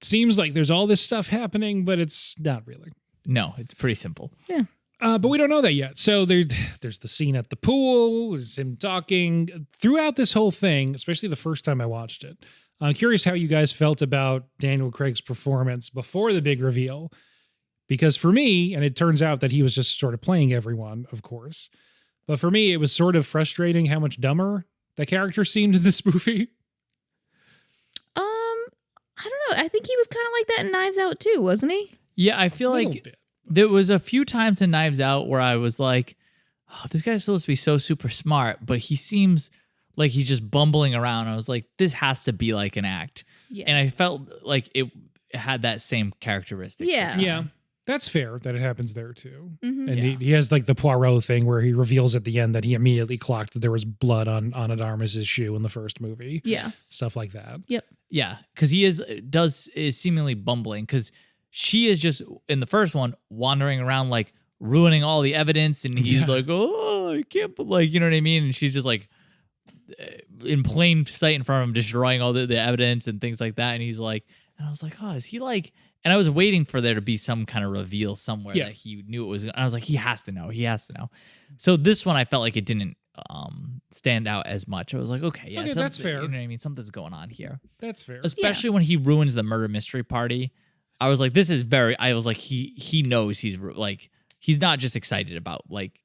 seems like there's all this stuff happening, but it's not really. No, it's pretty simple. Yeah. But we don't know that yet. So there's the scene at the pool. There's him talking throughout this whole thing, especially the first time I watched it. I'm curious how you guys felt about Daniel Craig's performance before the big reveal. Because for me, and it turns out that he was just sort of playing everyone, of course. But for me, it was sort of frustrating how much dumber the character seemed in this movie. I don't know. I think he was kind of like that in Knives Out too, wasn't he? Yeah, I feel like there was a few times in Knives Out where I was like, oh, this guy's supposed to be so super smart, but he seems like he's just bumbling around. I was like, this has to be like an act. Yeah. And I felt like it had that same characteristic. Yeah. Yeah, that's fair that it happens there too. Mm-hmm. And Yeah. he has like the Poirot thing where he reveals at the end that he immediately clocked that there was blood on Adaramus's shoe in the first movie. Yes. Stuff like that. Yep. Yeah, because he is seemingly bumbling because she is just in the first one wandering around like ruining all the evidence, and he's like, "Oh, I can't," like, you know what I mean? And she's just like in plain sight in front of him, destroying all the evidence and things like that. And he's like, and I was like, "Oh, is he like?" And I was waiting for there to be some kind of reveal somewhere that he knew it was. And I was like, he has to know. He has to know. So this one, I felt like it didn't stand out as much. I was like, okay, yeah, that's fair. You know what I mean? Something's going on here. That's fair. Especially when he ruins the murder mystery party. I was like, this is I was like, he knows he's like, he's not just excited about like.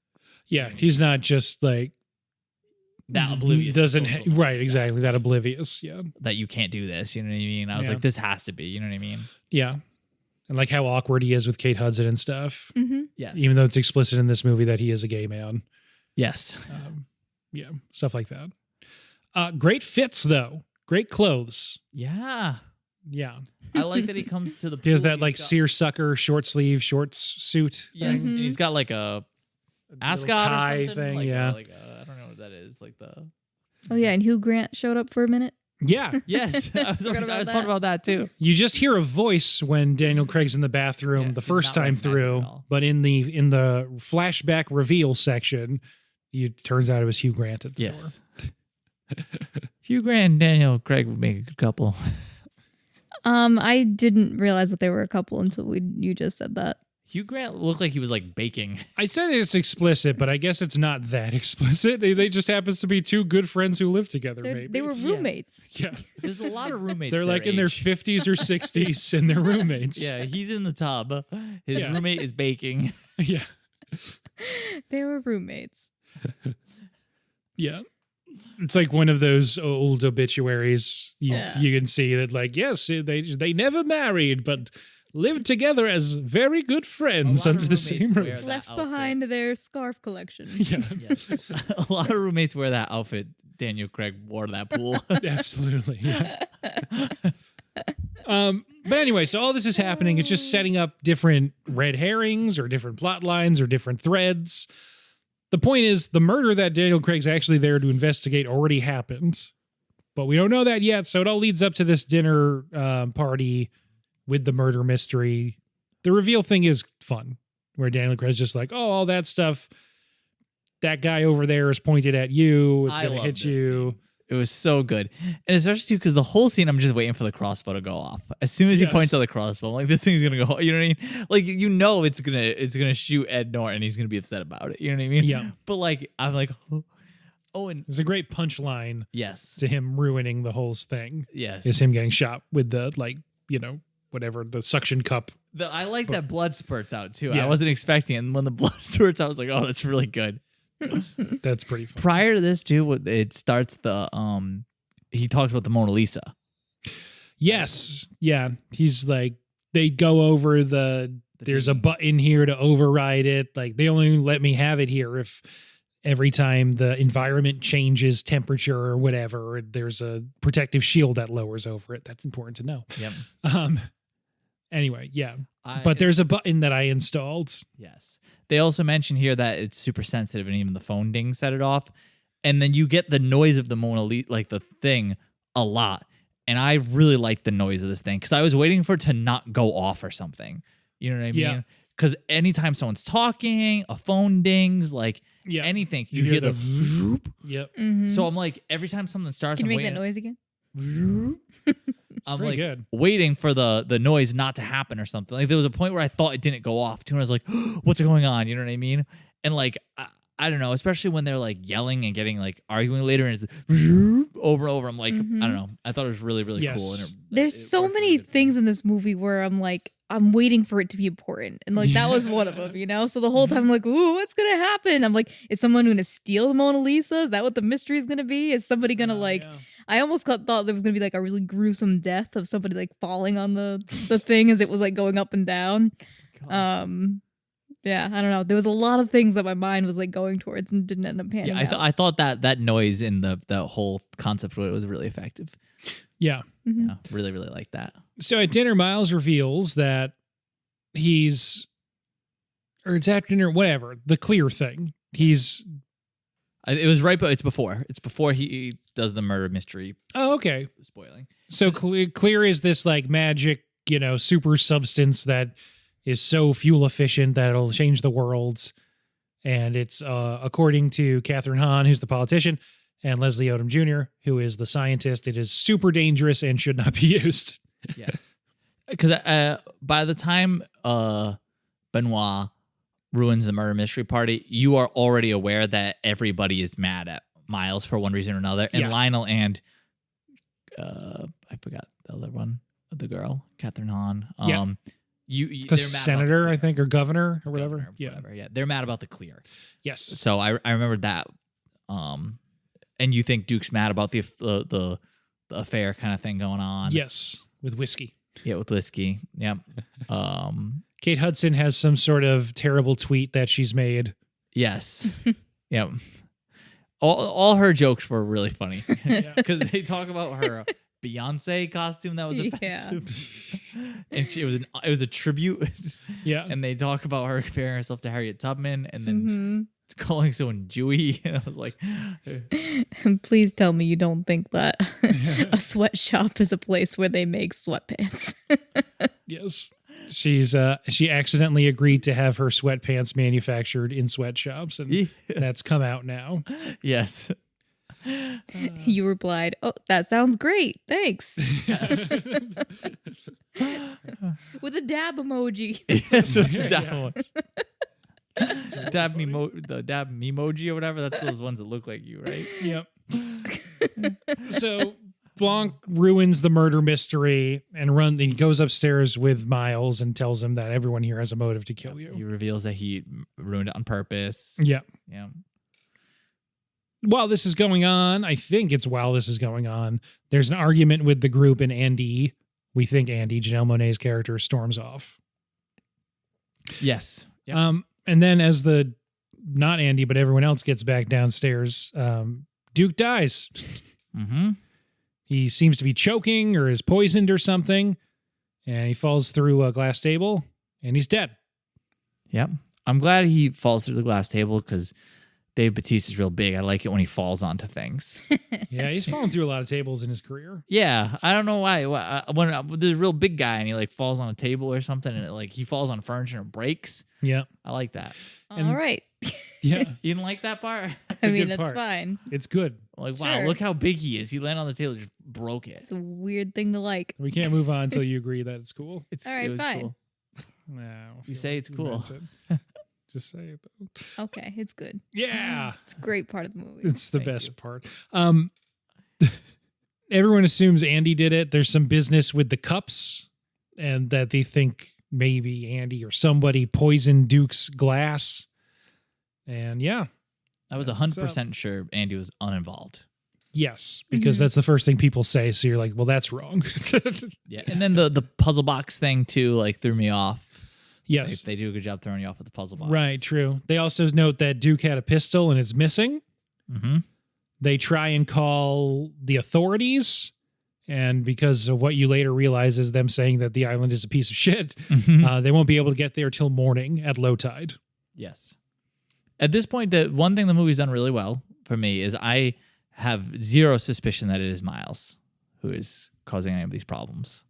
Yeah, he's not just like. That oblivious. Right, exactly. That oblivious, yeah. That you can't do this, you know what I mean? I was like, this has to be, you know what I mean? Yeah. And like how awkward he is with Kate Hudson and stuff. Mm-hmm. Yes. Even though it's explicit in this movie that he is a gay man. Yes. Yeah, stuff like that. Great fits, though. Great clothes. Yeah. Yeah. I like that he comes to the pool. He has that like seersucker short sleeve shorts suit. Yes. Mhm. And he's got like a ascot tie or something. thing, like yeah. I don't know what that is. Like the. Oh yeah, and Hugh Grant showed up for a minute. Yeah. Yes. I was about thought about that too. You just hear a voice when Daniel Craig's in the bathroom Yeah, the he's first not time wearing a mask through, at all. but in the flashback reveal section, it turns out it was Hugh Grant at the door. Yes. Hugh Grant and Daniel Craig would make a good couple. I didn't realize that they were a couple until you just said that. Hugh Grant looked like he was like baking. I said it's explicit, but I guess it's not that explicit. They just happens to be two good friends who live together, maybe. They were roommates. Yeah. There's a lot of roommates. They're like in their age. 50s or 60s and they're roommates. Yeah, he's in the tub. His Yeah. roommate is baking. Yeah. They were roommates. Yeah. It's like one of those old obituaries. You can see that, like, yes, they never married, but lived together as very good friends under the same wear roof. that Left outfit. behind their scarf collection. Yeah, Yes. A lot of roommates wear that outfit Daniel Craig wore to that pool. absolutely. Yeah. But anyway, so all this is happening. It's just setting up different red herrings or different plot lines or different threads. the point is the murder that Daniel Craig's actually there to investigate already happened. But we don't know that yet, so it all leads up to this dinner party with the murder mystery. The reveal thing is fun, where Daniel Craig's just like, oh, all that stuff, that guy over there is pointed at you, it's going to hit you. Scene. It was so good. And especially too, because the whole scene, I'm just waiting for the crossbow to go off. As soon as he points out the crossbow, I'm like, this thing's going to go, you know what I mean? Like, it's going to shoot Ed Norton. He's going to be upset about it. You know what I mean? Yeah. But like, I'm like, oh, and there's a great punchline. Yes. To him ruining the whole thing. Yes. Is him getting shot with the, like, whatever, the suction cup. I like that blood spurts out too. Yeah. I wasn't expecting it. And when the blood spurts out, I was like, oh, that's really good. That's pretty fun. Prior to this, too, it starts he talks about the Mona Lisa. Yes. Yeah. He's like, they go over there's a button here to override it. Like, they only let me have it here if every time the environment changes temperature or whatever, there's a protective shield that lowers over it. That's important to know. Yep. Anyway, yeah. But there's a button that I installed. Yes. They also mention here that it's super sensitive and even the phone ding set it off. And then you get the noise of the Mona Lisa, like the thing, a lot. And I really like the noise of this thing because I was waiting for it to not go off or something. You know what I mean? Yeah. Because anytime someone's talking, a phone dings, like anything, you hear the vroom. Yep. Mm-hmm. So I'm like, every time something starts, Can you I'm make waiting. that noise again? I'm pretty like good. waiting for the noise not to happen or something. Like there was a point where I thought it didn't go off too, and I was like, "What's going on?" You know what I mean? And like I don't know, especially when they're like yelling and getting like arguing later, and it's over and over. I'm like, I don't know. I thought it was really really cool. And There's so many things in this movie where I'm like, I'm waiting for it to be important. And like, that was one of them, you know? So the whole time I'm like, ooh, what's going to happen? I'm like, is someone going to steal the Mona Lisa? Is that what the mystery is going to be? Is somebody going to I almost thought there was going to be like a really gruesome death of somebody like falling on the thing as it was like going up and down. Yeah, I don't know. There was a lot of things that my mind was like going towards and didn't end up panning out. I thought that noise in the whole concept of it was really effective. Yeah. Mm-hmm. Yeah, really, really like that. So at dinner, Miles reveals that it's at dinner, whatever, the clear thing. It was right, but it's before he does the murder mystery. Oh, okay. Spoiling. So clear is this like magic, super substance that is so fuel efficient that it'll change the world. And it's according to Kathryn Hahn, who's the politician, and Leslie Odom Jr., who is the scientist, it is super dangerous and should not be used. Yes. Because by the time Benoit ruins the murder mystery party, you are already aware that everybody is mad at Miles for one reason or another. And Lionel and I forgot the other one, the girl, Kathryn Hahn. The senator, I think, or governor or whatever. Whatever. Yeah, they're mad about the clear. Yes. So I remember that. And you think Duke's mad about the affair kind of thing going on? Yes, with whiskey. Yeah, with whiskey. Yeah. Kate Hudson has some sort of terrible tweet that she's made. Yes. Yeah. All her jokes were really funny because they talk about her Beyonce costume that was offensive, and it was a tribute. Yeah, and they talk about her comparing herself to Harriet Tubman, and then calling someone Jewy, and I was like, please tell me you don't think that a sweatshop is a place where they make sweatpants. Yes. She accidentally agreed to have her sweatpants manufactured in sweatshops, and that's come out now. Yes. You replied, "Oh, that sounds great. Thanks." With a dab emoji. Yes, the dab memoji or whatever. That's those ones that look like you, right? Yep. So Blanc ruins the murder mystery and he goes upstairs with Miles and tells him that everyone here has a motive to kill you. He reveals that he ruined it on purpose. Yeah. Yeah. While this is going on, there's an argument with the group, and Andy, we think Andy, Janelle Monáe's character, storms off. Yes. Yep. And then as not Andy, but everyone else gets back downstairs, Duke dies. Mm-hmm. He seems to be choking or is poisoned or something, and he falls through a glass table, and he's dead. Yep. I'm glad he falls through the glass table because Dave Bautista's real big. I like it when he falls onto things. Yeah, he's fallen through a lot of tables in his career. Yeah, I don't know why. When there's a real big guy and he like falls on a table or something, and he falls on furniture and it breaks. Yeah. I like that. All right. Yeah. You didn't like that part? I mean, good that's part. fine. It's good. Like, wow, Sure. look how big he is. He landed on the table, just broke it. It's a weird thing to like. We can't move on until you agree that it's cool. All right, it was fine. Cool. Nah, I don't You feel say like it's you cool. meant it. Just say it though. Okay, it's good. Yeah. It's a great part of the movie. It's the Thank best you. part. Everyone assumes Andy did it. There's some business with the cups, and that they think maybe Andy or somebody poisoned Duke's glass. And yeah, I was That's what's 100% sure Andy was uninvolved. yes, because Mhm. that's the first thing people say. So you're like, well, that's wrong. Yeah, and then the puzzle box thing too, like threw me off. Yes, They do a good job throwing you off with the puzzle box. right, true. They also note that Duke had a pistol and it's missing. Mm-hmm. They try and call the authorities. And because of what you later realize is them saying that the island is a piece of shit, they won't be able to get there till morning at low tide. Yes. At this point, the one thing the movie's done really well for me is I have zero suspicion that it is Miles who is causing any of these problems.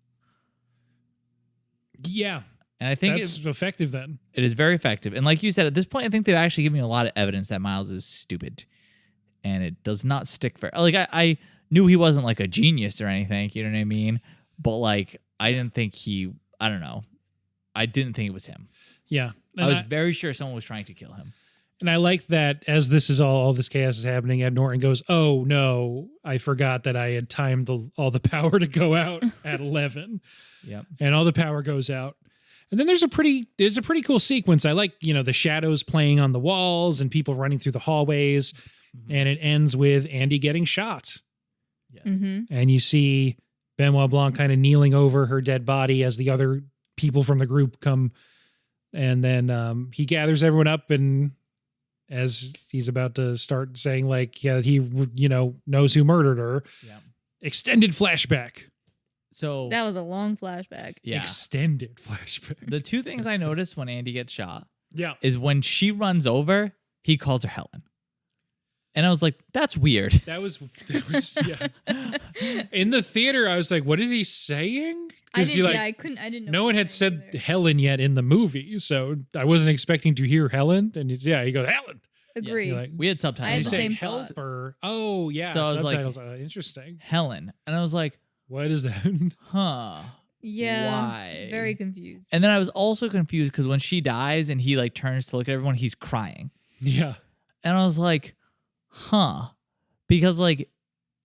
Yeah, And I think that's effective then. it is very effective. And like you said, at this point, I think they've actually given me a lot of evidence that Miles is stupid. And it does not stick very... Like, I knew he wasn't like a genius or anything, you know what I mean? But like, I didn't think I don't know. I didn't think it was him. Yeah. I was very sure someone was trying to kill him. And I like that as this is all this chaos is happening, Ed Norton goes, "Oh no, I forgot that I had timed all the power to go out at 11." Yep. And all the power goes out. And then there's a pretty cool sequence. I like, the shadows playing on the walls and people running through the hallways. Mm-hmm. And it ends with Andy getting shot. Yes. Mm-hmm. And you see Benoit Blanc kind of kneeling over her dead body as the other people from the group come. And then he gathers everyone up, and as he's about to start saying, like, yeah, he, knows who murdered her. Yeah. Extended flashback. So That was a long flashback. yeah, Extended flashback. the two things I noticed when Andy gets shot Yeah. is when she runs over, he calls her Helen, and I was like, "That's weird." That was yeah. In the theater, I was like, what is he saying? I Because you didn't. like, I couldn't. I didn't know. no what one he had was said saying either. Helen yet in the movie, so I wasn't expecting to hear Helen. And he goes, Helen. Agree. You're like, We had I subtitles. had you the say same help thought. or oh yeah, So I was like- subtitles. Interesting. Helen, and I was like, What is that? "Huh." Yeah. Why? Very confused. And then I was also confused because when she dies and he like turns to look at everyone, he's crying, Yeah, and I was like, "Huh," because like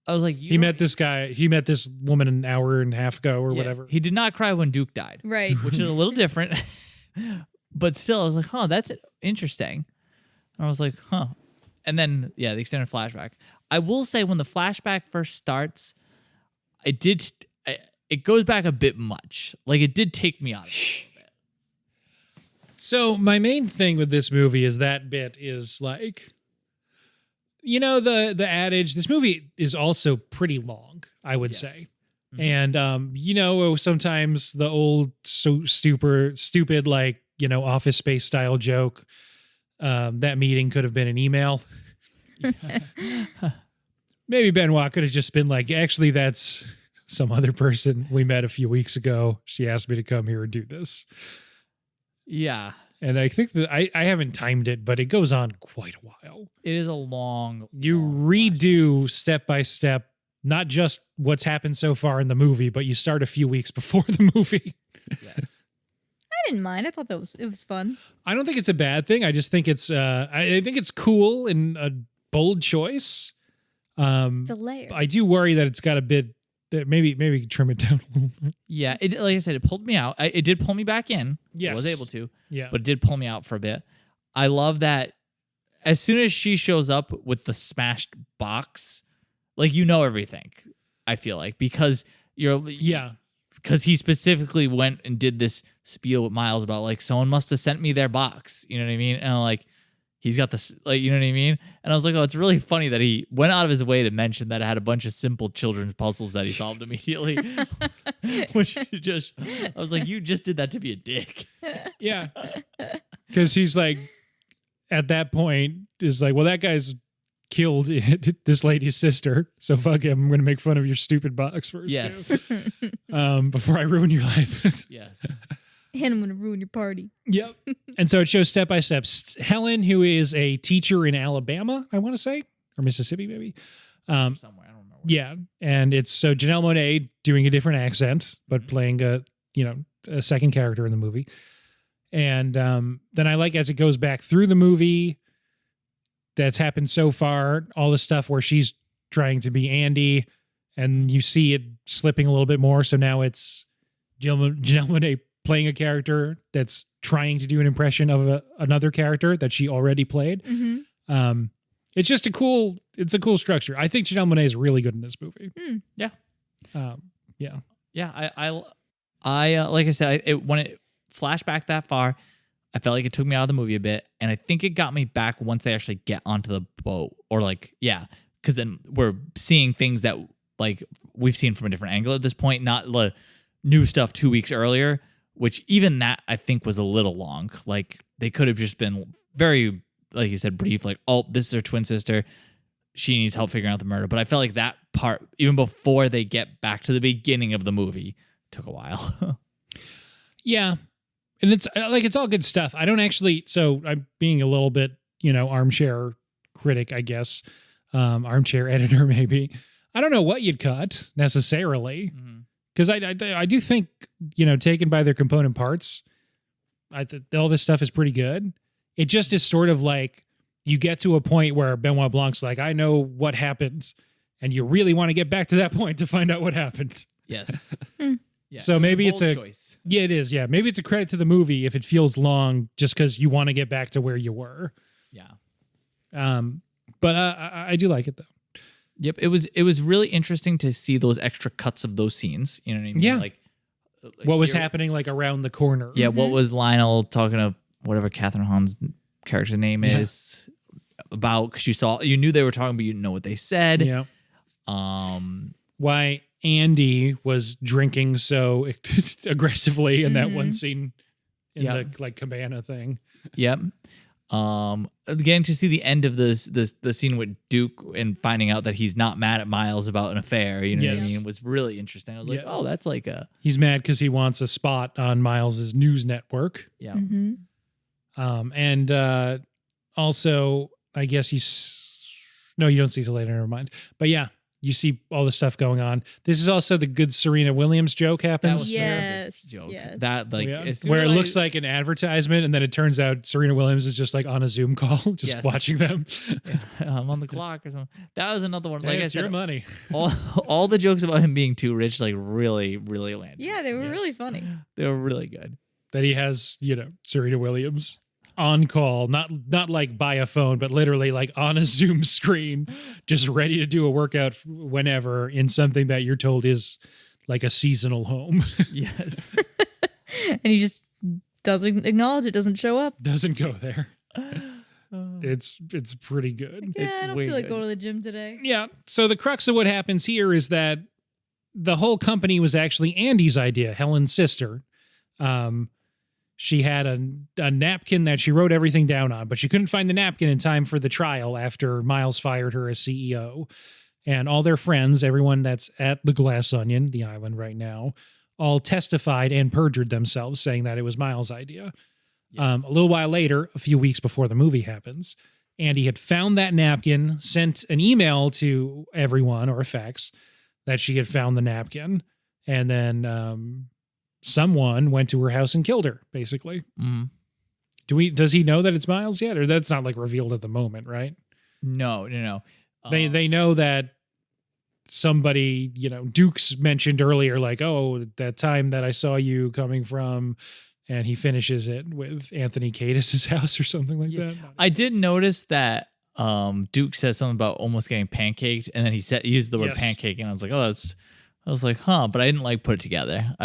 I was like, he met this guy. He met this woman an hour and a half ago or whatever. He did not cry when Duke died, Right. which is a little different, but still, I was like, "Huh, that's interesting." And I was like, "Huh," and then the extended flashback. I will say when the flashback first starts, it goes back a bit much. Like it did take me out of it a little bit. So my main thing with this movie is that bit is like, the adage. This movie is also pretty long, I would Yes. say. Mhm. And sometimes the old so stupid like Office Space style joke. That meeting could have been an email. Maybe Benoit could have just been like, actually, that's some other person we met a few weeks ago. She asked me to come here and do this. Yeah, And I think that I haven't timed it, but it goes on quite a while. it is a long. You long redo step by step, not just what's happened so far in the movie, but you start a few weeks before the movie. flashback. Yes. I didn't mind. I thought it was fun. I don't think it's a bad thing. I just think it's I think it's cool and a bold choice. It's a layer. I do worry that it's got a bit that maybe trim it down a little bit. Yeah, it like I said, it pulled me out. It did pull me back in. Yes. I was able to, Yeah. but it did pull me out for a bit. I love that as soon as she shows up with the smashed box, like everything. I feel like because because he specifically went and did this spiel with Miles about like someone must have sent me their box. You know what I mean? And I'm like, he's got this, like, you know what I mean? And I was like, oh, it's really funny that he went out of his way to mention that it had a bunch of simple children's puzzles that he solved immediately. Which I was like, you just did that to be a dick. Yeah. Because he's like, at that point is like, well, that guy's killed this lady's sister, so fuck him. I'm going to make fun of your stupid box first. Yes. Before I ruin your life. Yes. And I'm gonna ruin your party. Yep. And so it shows step by step. Helen, who is a teacher in Alabama, I want to say, or Mississippi, maybe. Somewhere. I don't remember. Yeah. And it's so Janelle Monáe doing a different accent, but playing a second character in the movie. And then I like, as it goes back through the movie that's happened so far, all the stuff where she's trying to be Andy, and you see it slipping a little bit more. So now it's Janelle Monáe playing a character that's trying to do an impression of another character that she already played. Mm-hmm. It's just a cool structure. I think Janelle Monáe is really good in this movie. Yeah. Yeah. Yeah. I like I said, when it flashed back that far, I felt like it took me out of the movie a bit. And I think it got me back once they actually get onto the boat, or because then we're seeing things that like we've seen from a different angle at this point, not the new stuff 2 weeks earlier, which even that I think was a little long. Like they could have just been very, like you said, brief, like, oh, this is her twin sister. She needs help figuring out the murder. But I felt like that part, even before they get back to the beginning of the movie, took a while. Yeah. And it's all good stuff. I don't actually, so I'm being a little bit, armchair critic, I guess, armchair editor, maybe. I don't know what you'd cut necessarily. Because I do think, taken by their component parts, all this stuff is pretty good. It just is sort of like you get to a point where Benoit Blanc's like, I know what happens, and you really want to get back to that point to find out what happens. Yes. Yeah, so maybe it's a choice. Yeah, it is. Yeah, maybe it's a credit to the movie if it feels long, just because you want to get back to where you were. Yeah. But I do like it though. Yep, it was really interesting to see those extra cuts of those scenes. You know what I mean? Yeah. Like what was happening like around the corner. Yeah, what was Lionel talking to whatever Kathryn Hahn's character's name is about? Because you knew they were talking, but you didn't know what they said. Yeah. Why Andy was drinking so aggressively in that one scene in the like cabana thing. Yep. Getting to see the end of the scene with Duke and finding out that he's not mad at Miles about an affair, you know what I mean, was really interesting. I was like, oh, that's like he's mad because he wants a spot on Miles's news network. Yeah. Mm-hmm. And also, I guess no, you don't see till later. Never mind. But yeah, you see all the stuff going on. This is also the good Serena Williams joke happens. Yes. Joke. Yes. That like where it looks like an advertisement, and then it turns out Serena Williams is just like on a Zoom call, just watching them. I'm on the clock or something. That was another one. Hey, like it's I said, your money. all the jokes about him being too rich, like really, really landed. Yeah, they were really funny. They were really good. That he has, Serena Williams on call, not like by a phone, but literally like on a Zoom screen, just ready to do a workout whenever in something that you're told is like a seasonal home. Yes. And he just doesn't acknowledge it, doesn't show up. Doesn't go there. It's pretty good. Yeah, I don't feel like going to the gym today. Yeah. So the crux of what happens here is that the whole company was actually Andy's idea, Helen's sister. She had a napkin that she wrote everything down on, but she couldn't find the napkin in time for the trial after Miles fired her as CEO. And all their friends, everyone that's at the Glass Onion, the island right now, all testified and perjured themselves, saying that it was Miles' idea. Yes. A little while later, a few weeks before the movie happens, Andy had found that napkin, sent an email to everyone, or effects, that she had found the napkin, and then someone went to her house and killed her, basically. Mm. Does he know that it's Miles yet? Or that's not like revealed at the moment, right? No. They know that somebody, Duke's mentioned earlier, like, oh, that time that I saw you coming from, and he finishes it with Anthony Kiedis' house or something like that. I did notice that Duke says something about almost getting pancaked, and then he used the word pancake, and I was like, I was like, huh, but I didn't put it together.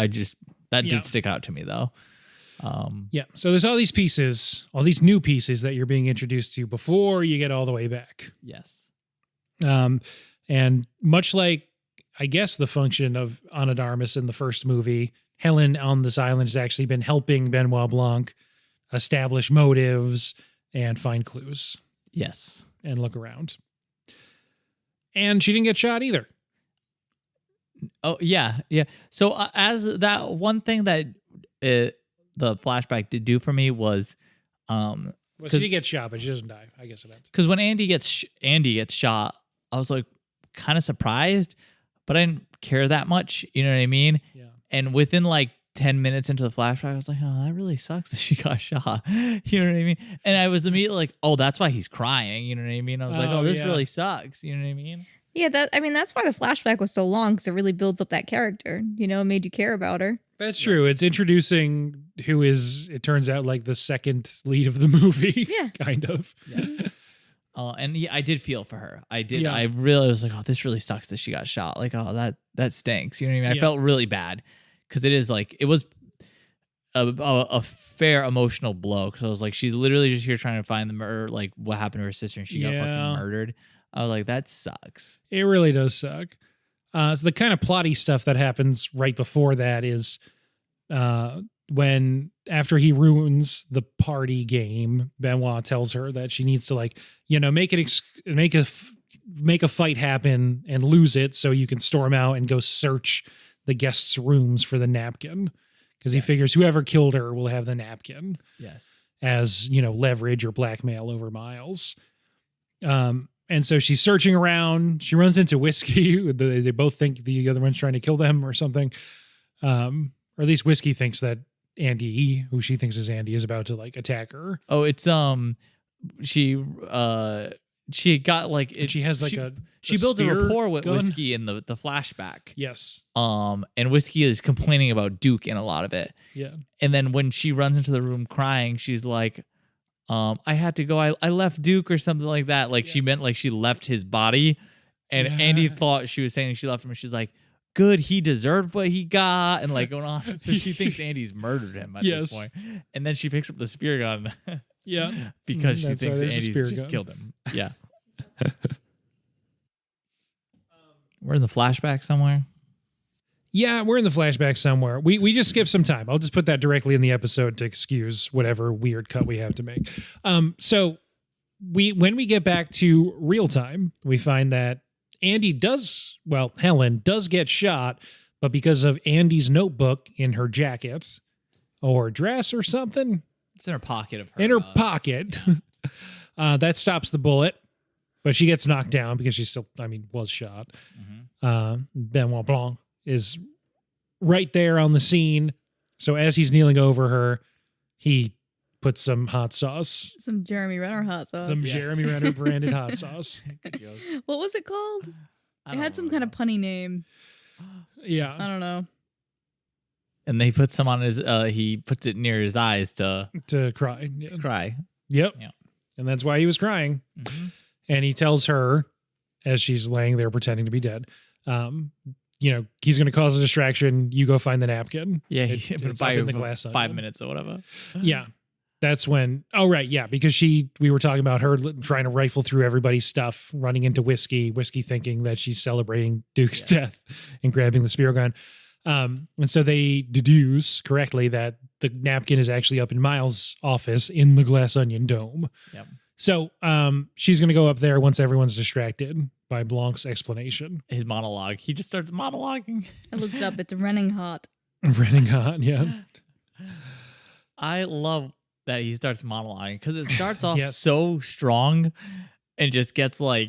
That did stick out to me though. So there's all these pieces, all these new pieces that you're being introduced to before you get all the way back. Yes. And much like, I guess, the function of Ana de Armas in the first movie, Helen on this island has actually been helping Benoit Blanc establish motives and find clues Yes. and look around. And she didn't get shot either. Oh, yeah. Yeah. So as that one thing that the flashback did do for me was Well, she did get shot, but she doesn't die. I guess it ends. because when Andy gets shot, I was like kind of surprised, but I didn't care that much. You know what I mean? Yeah. And within like 10 minutes into the flashback, I was like, oh, that really sucks that she got shot. You know what I mean? And I was immediately like, oh, that's why he's crying. You know what I mean? I was like, oh, this really sucks. You know what I mean? Yeah, that's why the flashback was so long, because it really builds up that character. You know, it made you care about her. That's true. It's introducing who is, it turns out, like the second lead of the movie. Yeah. Kind of. Yes. And yeah, I did feel for her. I did. Yeah. I really was like, oh, this really sucks that she got shot. Like, oh, that stinks. You know what I mean? I felt really bad because it is like, it was a fair emotional blow. Because I was like, she's literally just here trying to find the murder, like what happened to her sister, and she got fucking murdered. I was like, that sucks. It really does suck. So the kind of plotty stuff that happens right before that is when after he ruins the party game, Benoit tells her that she needs to make a fight happen and lose it so you can storm out and go search the guests' rooms for the napkin, because he figures whoever killed her will have the napkin. Yes. As leverage or blackmail over Miles. And so she's searching around. She runs into Whiskey. They both think the other one's trying to kill them or something. Or at least Whiskey thinks that Andy, who she thinks is Andy, is about to attack her. Oh, it's she got like it, she has she builds a spear rapport with gun? Whiskey in the flashback. Yes. And Whiskey is complaining about Duke in a lot of it. Yeah. And then when she runs into the room crying, she's like, I had to go. I left Duke or something like that. Like she meant like she left his body. And Andy thought she was saying she left him. And she's like, good, he deserved what he got. And like going on. So she thinks Andy's murdered him at this point. And then she picks up the spear gun. Yeah. Because she That's thinks why there's a Andy's spear just gun. killed him. Yeah. We're in the flashback somewhere. Yeah, we're in the flashback somewhere. We just skipped some time. I'll just put that directly in the episode to excuse whatever weird cut we have to make. So when we get back to real time, we find that Helen does get shot, but because of Andy's notebook in her jacket or dress or something. It's in her pocket of her. In her pocket. That stops the bullet, but she gets knocked down because she still, was shot. Mm-hmm. Benoit Blanc is right there on the scene. So as he's kneeling over her, he puts some hot sauce. Some Jeremy Renner hot sauce. Some Jeremy Renner branded hot sauce. Good joke. What was it called? I It don't had some remember. kind of punny name. Yeah. I don't know. And they put some on his. He puts it near his eyes to Cry. Yeah. cry. Yep. Yeah. And that's why he was crying. Mm-hmm. And he tells her, as she's laying there pretending to be dead, he's going to cause a distraction. You go find the napkin. Yeah, It's been up by in the glass 5 onion. minutes or whatever. Yeah. That's when, because we were talking about her trying to rifle through everybody's stuff, running into Whiskey thinking that she's celebrating Duke's death and grabbing the spear gun. And so they deduce correctly that the napkin is actually up in Miles' office in the glass onion dome. Yep. So she's going to go up there once everyone's distracted by Blanc's explanation. His monologue. He just starts monologuing. I looked it up. It's running hot. Running hot, yeah. I love that he starts monologuing because it starts off Yes. so strong and just gets Yeah.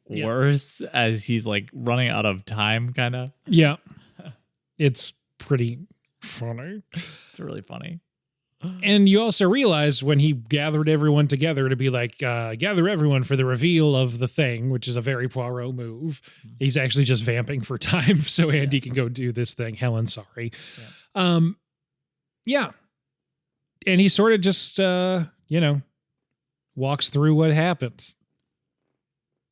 worse as he's running out of time, kind of. Yeah. It's pretty funny. It's really funny. And you also realize when he gathered everyone together to be gather everyone for the reveal of the thing, which is a very Poirot move. He's actually just vamping for time so Andy can go do this thing. Helen, sorry. Yeah. And he sort of just, walks through what happens.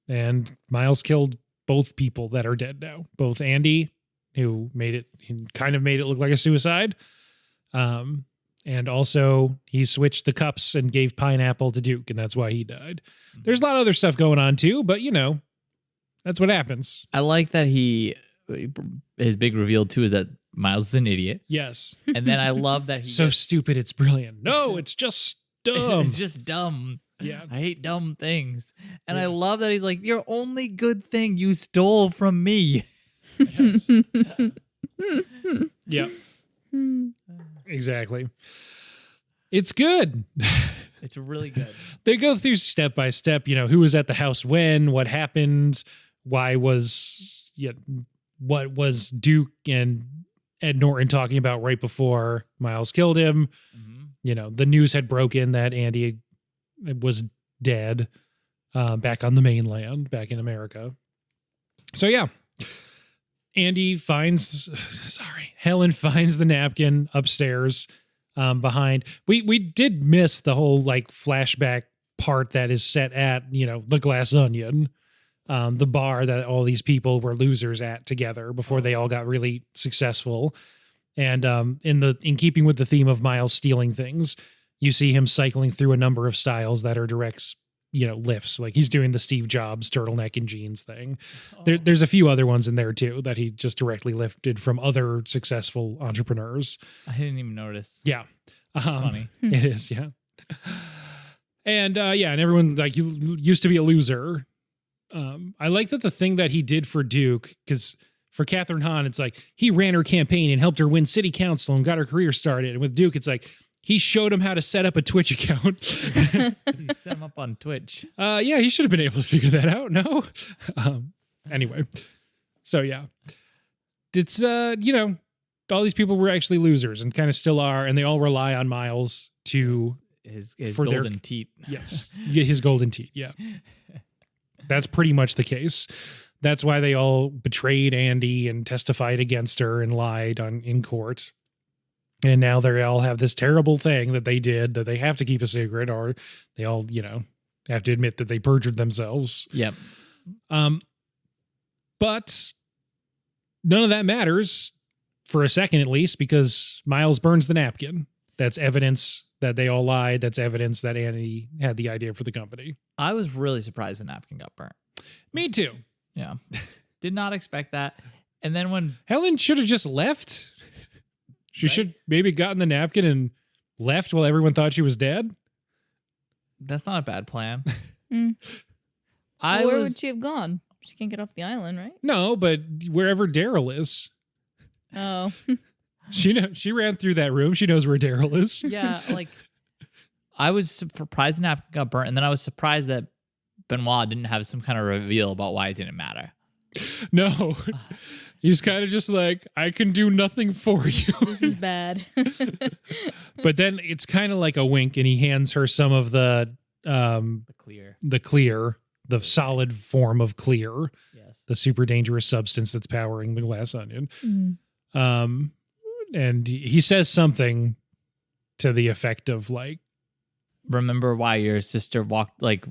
And Miles killed both people that are dead now. Both Andy, who kind of made it look like a suicide. And also he switched the cups and gave pineapple to Duke, and that's why he died. There's a lot of other stuff going on too, but that's what happens. I like that his big reveal too is that Miles is an idiot. Yes. And then I love that he So stupid, it's brilliant. No, it's just dumb. It's just dumb. Yeah. I hate dumb things. And I love that he's like, your only good thing you stole from me. Yes. Yeah. Exactly. It's good. It's really good. They go through step by step, who was at the house when, what happened, what was Duke and Ed Norton talking about right before Miles killed him. Mm-hmm. The news had broken that Andy was dead back on the mainland, back in America. So yeah. Helen finds the napkin upstairs behind. We did miss the whole like flashback part that is set at, the Glass Onion, the bar that all these people were losers at together before they all got really successful. And in keeping with the theme of Miles stealing things, you see him cycling through a number of styles that are direct lifts. Like he's doing the Steve Jobs turtleneck and jeans thing. There's a few other ones in there too that he just directly lifted from other successful entrepreneurs. I didn't even notice. Yeah. It's funny. It is, yeah. And and everyone like you used to be a loser. I like that the thing that he did for Duke, because for Kathryn Hahn, it's like he ran her campaign and helped her win city council and got her career started. And with Duke, it's like he showed him how to set up a Twitch account. He set him up on Twitch. Yeah, he should have been able to figure that out. No. Anyway. So yeah. It's all these people were actually losers and kind of still are, and they all rely on Miles to his for golden teat. Yes. His golden teat, yeah. That's pretty much the case. That's why they all betrayed Andy and testified against her and lied in court. And now they all have this terrible thing that they did that they have to keep a secret, or they all, have to admit that they perjured themselves. Yep. But none of that matters for a second, at least, because Miles burns the napkin. That's evidence that they all lied. That's evidence that Andy had the idea for the company. I was really surprised the napkin got burnt. Me too. Yeah. Did not expect that. And then when Helen should have just left. She should maybe gotten the napkin and left while everyone thought she was dead. That's not a bad plan. Where would she have gone? She can't get off the island, right? No, but wherever Daryl is. Oh. She ran through that room. She knows where Daryl is. Yeah, like I was surprised the napkin got burnt, and then I was surprised that Benoit didn't have some kind of reveal about why it didn't matter. No. He's kind of just like, I can do nothing for you. This is bad. But then it's kind of like a wink, and he hands her some of the clear, the solid form of clear. Yes. The super dangerous substance that's powering the Glass Onion. Mm. And he says something to the effect of like, remember why your sister walked, like,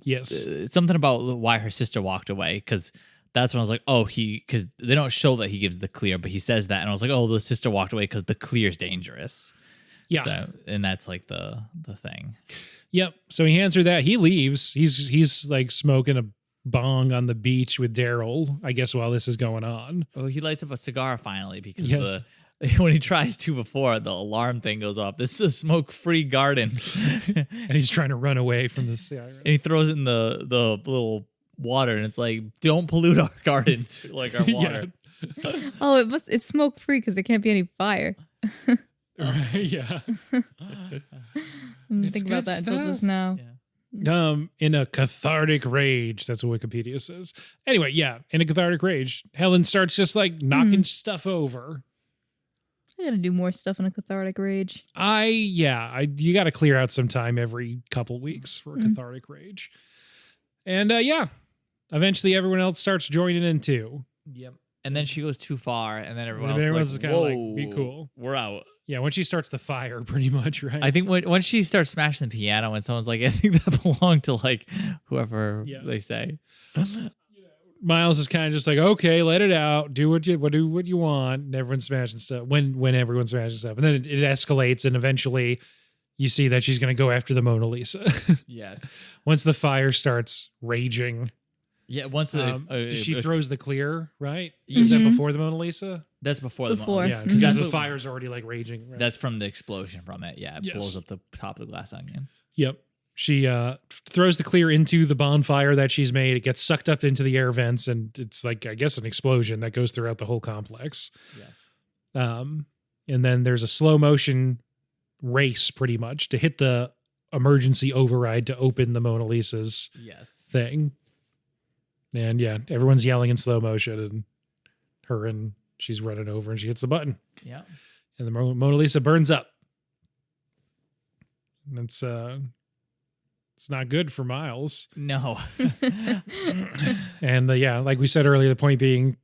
yes, something about why her sister walked away, because that's when I was like, oh, because they don't show that he gives the clear, but he says that, and I was like, oh, the sister walked away because the clear's dangerous. Yeah. So, and that's like the thing. Yep. So he hands her that. He leaves. He's like smoking a bong on the beach with Daryl, I guess, while this is going on. Oh, he lights up a cigar finally because Yes. when he tries to before, the alarm thing goes off. This is a smoke-free garden. And he's trying to run away from the cigarette. And he throws it in the little water, and it's like, don't pollute our gardens, like our water. Yeah. Oh, it's smoke free because there can't be any fire. Right, yeah. Didn't think about that until just now. Yeah. In a cathartic rage, that's what Wikipedia says. Anyway, yeah, in a cathartic rage, Helen starts just like knocking stuff over. I gotta do more stuff in a cathartic rage. You got to clear out some time every couple weeks for a cathartic rage. And eventually everyone else starts joining in too. Yep. And then she goes too far, and then everyone's like, kind of whoa, like, be cool. We're out. Yeah, when she starts the fire, pretty much, right? I think when she starts smashing the piano, and someone's like, I think that belonged to like whoever they say. Miles is kind of just like, okay, let it out, do what you want. And everyone's smashing stuff when everyone's smashing stuff, and then it escalates, and eventually you see that she's going to go after the Mona Lisa. Yes. Once the fire starts raging, Yeah, once she throws the clear, right? Mhm. Is that before the Mona Lisa? that's before. Before. Yeah, Mhm. because That's the what- fire's already like raging. Right? That's from the explosion from it. Yeah, it Yes. blows up the top of the glass onion. Yep. She throws the clear into the bonfire that she's made. It gets sucked up into the air vents, and it's like, I guess, an explosion that goes throughout the whole complex. Yes. And then there's a slow motion race, pretty much, to hit the emergency override to open the Mona Lisa's Yes. thing. And yeah, everyone's yelling in slow motion, and she's running over, and she hits the button, Yeah. and the Mona Lisa burns up. And it's not good for Miles. No. And yeah, like we said earlier, the point being,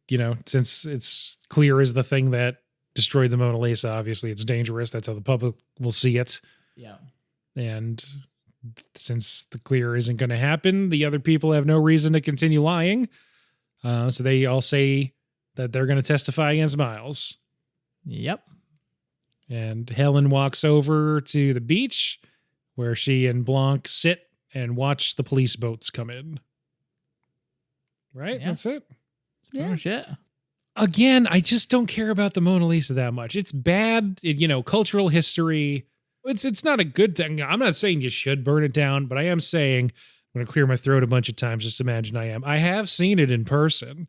since it's clear is the thing that destroyed the Mona Lisa, obviously it's dangerous. That's how the public will see it. Yeah. And since the clear isn't going to happen, the other people have no reason to continue lying. So they all say that they're going to testify against Miles. Yep. And Helen walks over to the beach where she and Blanc sit and watch the police boats come in. Right? Yeah. That's it. Yeah. Shit. Again, I just don't care about the Mona Lisa that much. It's bad, cultural history. It's not a good thing. I'm not saying you should burn it down, but I am saying, I'm going to clear my throat a bunch of times. Just imagine I am. I have seen it in person,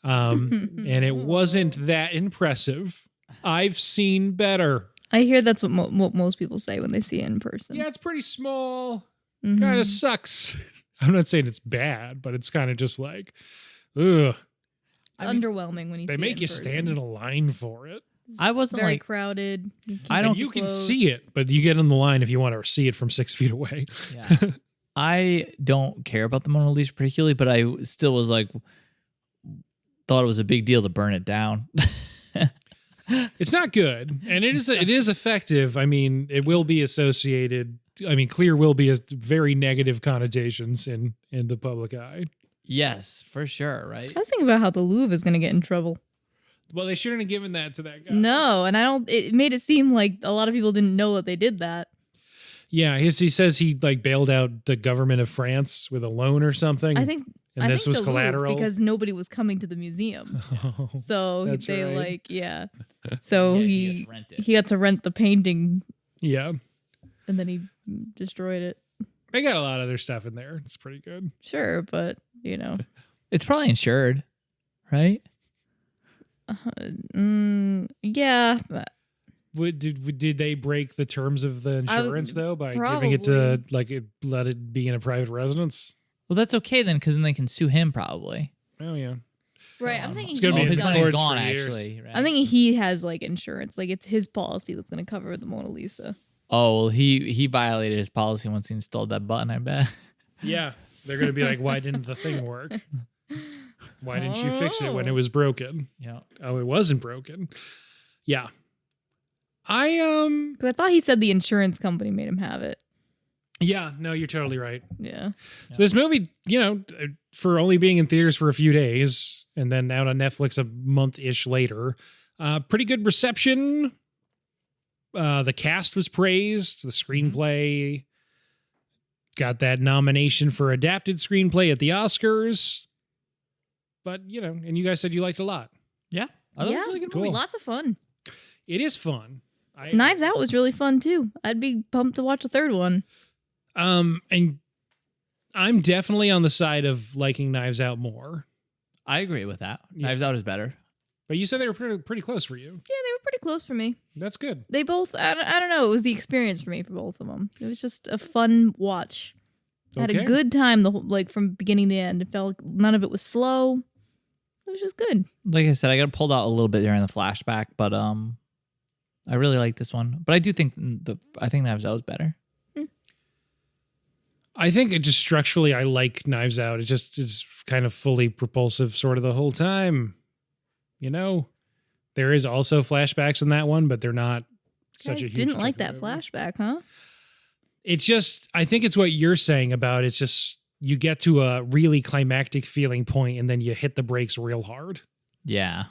and it wasn't that impressive. I've seen better. I hear that's what most people say when they see it in person. Yeah, it's pretty small. Mhm. Kind of sucks. I'm not saying it's bad, but it's kind of just like, ugh. It's underwhelming when you They see it make in you person. stand in a line for it. I wasn't Very like, crowded. I don't- And you can see it, but you get in the line if you want to see it from 6 feet away. yeah. I don't care about the Mona Lisa particularly, but I still was like, thought it was a big deal to burn it down. It's not good, and it is effective. I mean, it will be associated. I mean, clear will be a very negative connotations in the public eye. Yes, for sure, right? I was thinking about how the Louvre is going to get in trouble. Well, they shouldn't have given that to that guy. No, and it made it seem like a lot of people didn't know that they did that. Yeah, he says he like bailed out the government of France with a loan or something. I think and this was the Louvre, collateral because nobody was coming to the museum. Oh, So that's they right. So Yeah, he had to rent it. he got to rent the painting, yeah, and then he destroyed it. they got a lot of other stuff in there. It's pretty good. Sure, but It's probably insured, right? yeah. but Did they break the terms of the I was- insurance though by giving it to let it be in a private residence? Well, that's okay then, because then they can sue him probably. Oh yeah. Right, I'm thinking It's gonna he's be his in got- money's courts gone for years. actually. Right? I'm thinking he has like insurance, like it's his policy that's going to cover the Mona Lisa. Oh, well, he violated his policy once he installed that button. I bet. Yeah, they're gonna be like, why didn't the thing work? Why didn't you fix it when it was broken? Yeah. Oh, it wasn't broken. Yeah. I But I thought he said the insurance company made him have it. yeah, no, you're totally right. Yeah. So this movie, for only being in theaters for a few days and then out on Netflix a month-ish later, pretty good reception. The cast was praised. The screenplay got that nomination for adapted screenplay at the Oscars. But, and you guys said you liked it a lot. Yeah. Oh, that was Yeah. a really good Cool. movie. Lots of fun. It is fun. Knives Out was really fun too. I'd be pumped to watch a third one. And I'm definitely on the side of liking Knives Out more. I agree with that. Yeah. Knives Out is better. But you said they were pretty close for you. Yeah, they were pretty close for me. That's good. They both, I don't know, it was the experience for me for both of them. It was just a fun watch. I had Okay. a good time from beginning to end. It felt like none of it was slow. It was just good. Like I said, I got pulled out a little bit during the flashback, but I really like this one. But I do think Knives Out is better. I think it just structurally, I like Knives Out. It's kind of fully propulsive sort of the whole time. There is also flashbacks in that one, but they're not such a Guys huge didn't chunk like of that the movie. flashback, huh? It's just, I think it's what you're saying about it's just you get to a really climactic feeling point and then you hit the brakes real hard. Yeah.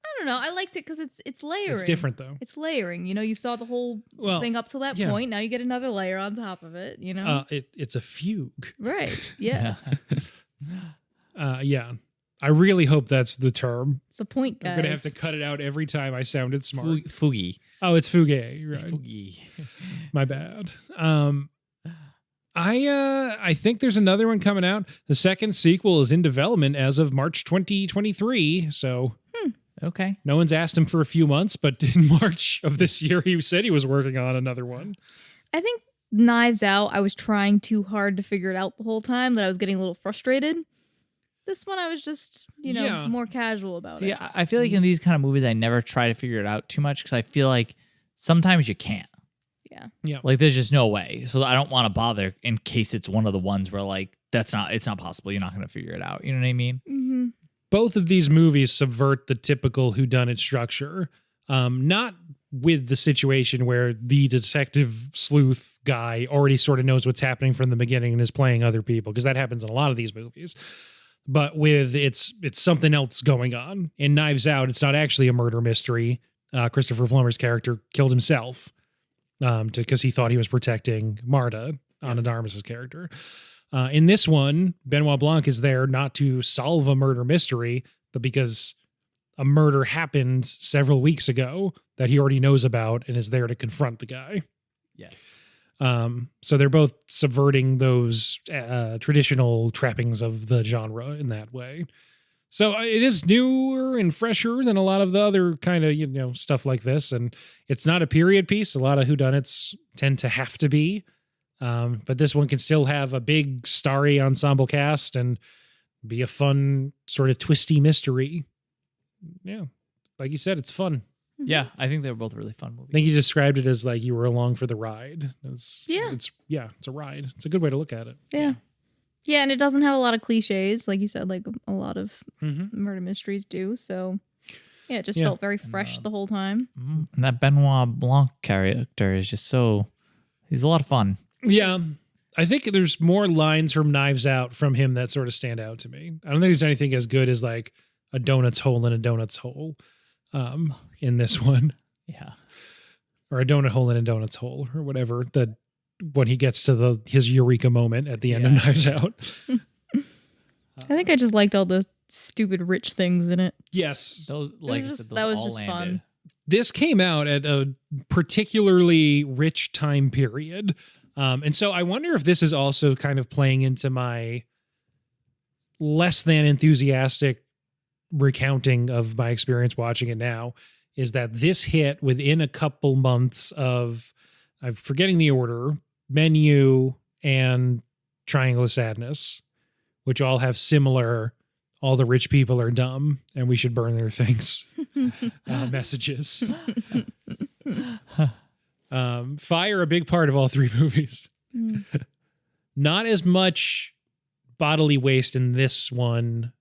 I don't know. I liked it because it's layering. It's different though. It's layering. You saw the whole Well, thing up to that yeah. point. Now you get another layer on top of it. It's a fugue. Right. Yes. Yeah. I really hope that's the term. It's the point, guys. I'm going to have to cut it out every time I sounded smart. Fugi. Oh, it's Fugue. Right. Fugi. My bad. I think there's another one coming out. The second sequel is in development as of March 2023. So Okay. no one's asked him for a few months, but in March of this year, he said he was working on another one. I think Knives Out, I was trying too hard to figure it out the whole time, that I was getting a little frustrated. This one, I was just, more casual about See, it. I feel like in these kind of movies, I never try to figure it out too much because I feel like sometimes you can't. Yeah. Like there's just no way. So I don't want to bother in case it's one of the ones where like it's not possible. You're not going to figure it out. You know what I mean? Mm-hmm. Both of these movies subvert the typical whodunit structure. Not with the situation where the detective sleuth guy already sort of knows what's happening from the beginning and is playing other people, because that happens in a lot of these movies. But with it's something else going on. In Knives Out, it's not actually a murder mystery. Christopher Plummer's character killed himself because he thought he was protecting Marta, Ana de Armas's character. In this one, Benoit Blanc is there not to solve a murder mystery, but because a murder happened several weeks ago that he already knows about and is there to confront the guy. Yes. So they're both subverting those traditional trappings of the genre in that way. So it is newer and fresher than a lot of the other kind of, stuff like this. And it's not a period piece. A lot of whodunits tend to have to be. But this one can still have a big starry ensemble cast and be a fun sort of twisty mystery. Yeah. Like you said, it's fun. Yeah, I think they were both really fun I movies. think you described it as like you were along for the ride. It's a ride. It's a good way to look at it. Yeah. Yeah, and it doesn't have a lot of cliches, like you said, like a lot of murder mysteries do. So, yeah, it just felt very fresh the whole time. And that Benoit Blanc character is just he's a lot of fun. Yeah. I think there's more lines from Knives Out from him that sort of stand out to me. I don't think there's anything as good as like a donut's hole in a donut's hole in this one. Yeah. Or a donut hole in a donut's hole or whatever, when he gets to his eureka moment at the end of Knives Out. I think I just liked all the stupid rich things in it. Yes. Those That was just fun. This came out at a particularly rich time period. And so I wonder if this is also kind of playing into my less than enthusiastic recounting of my experience watching it now, is that this hit within a couple months of, I'm forgetting the order, Menu and Triangle of Sadness, which all have similar, all the rich people are dumb and we should burn their things messages. Fire, a big part of all three movies. Not as much bodily waste in this one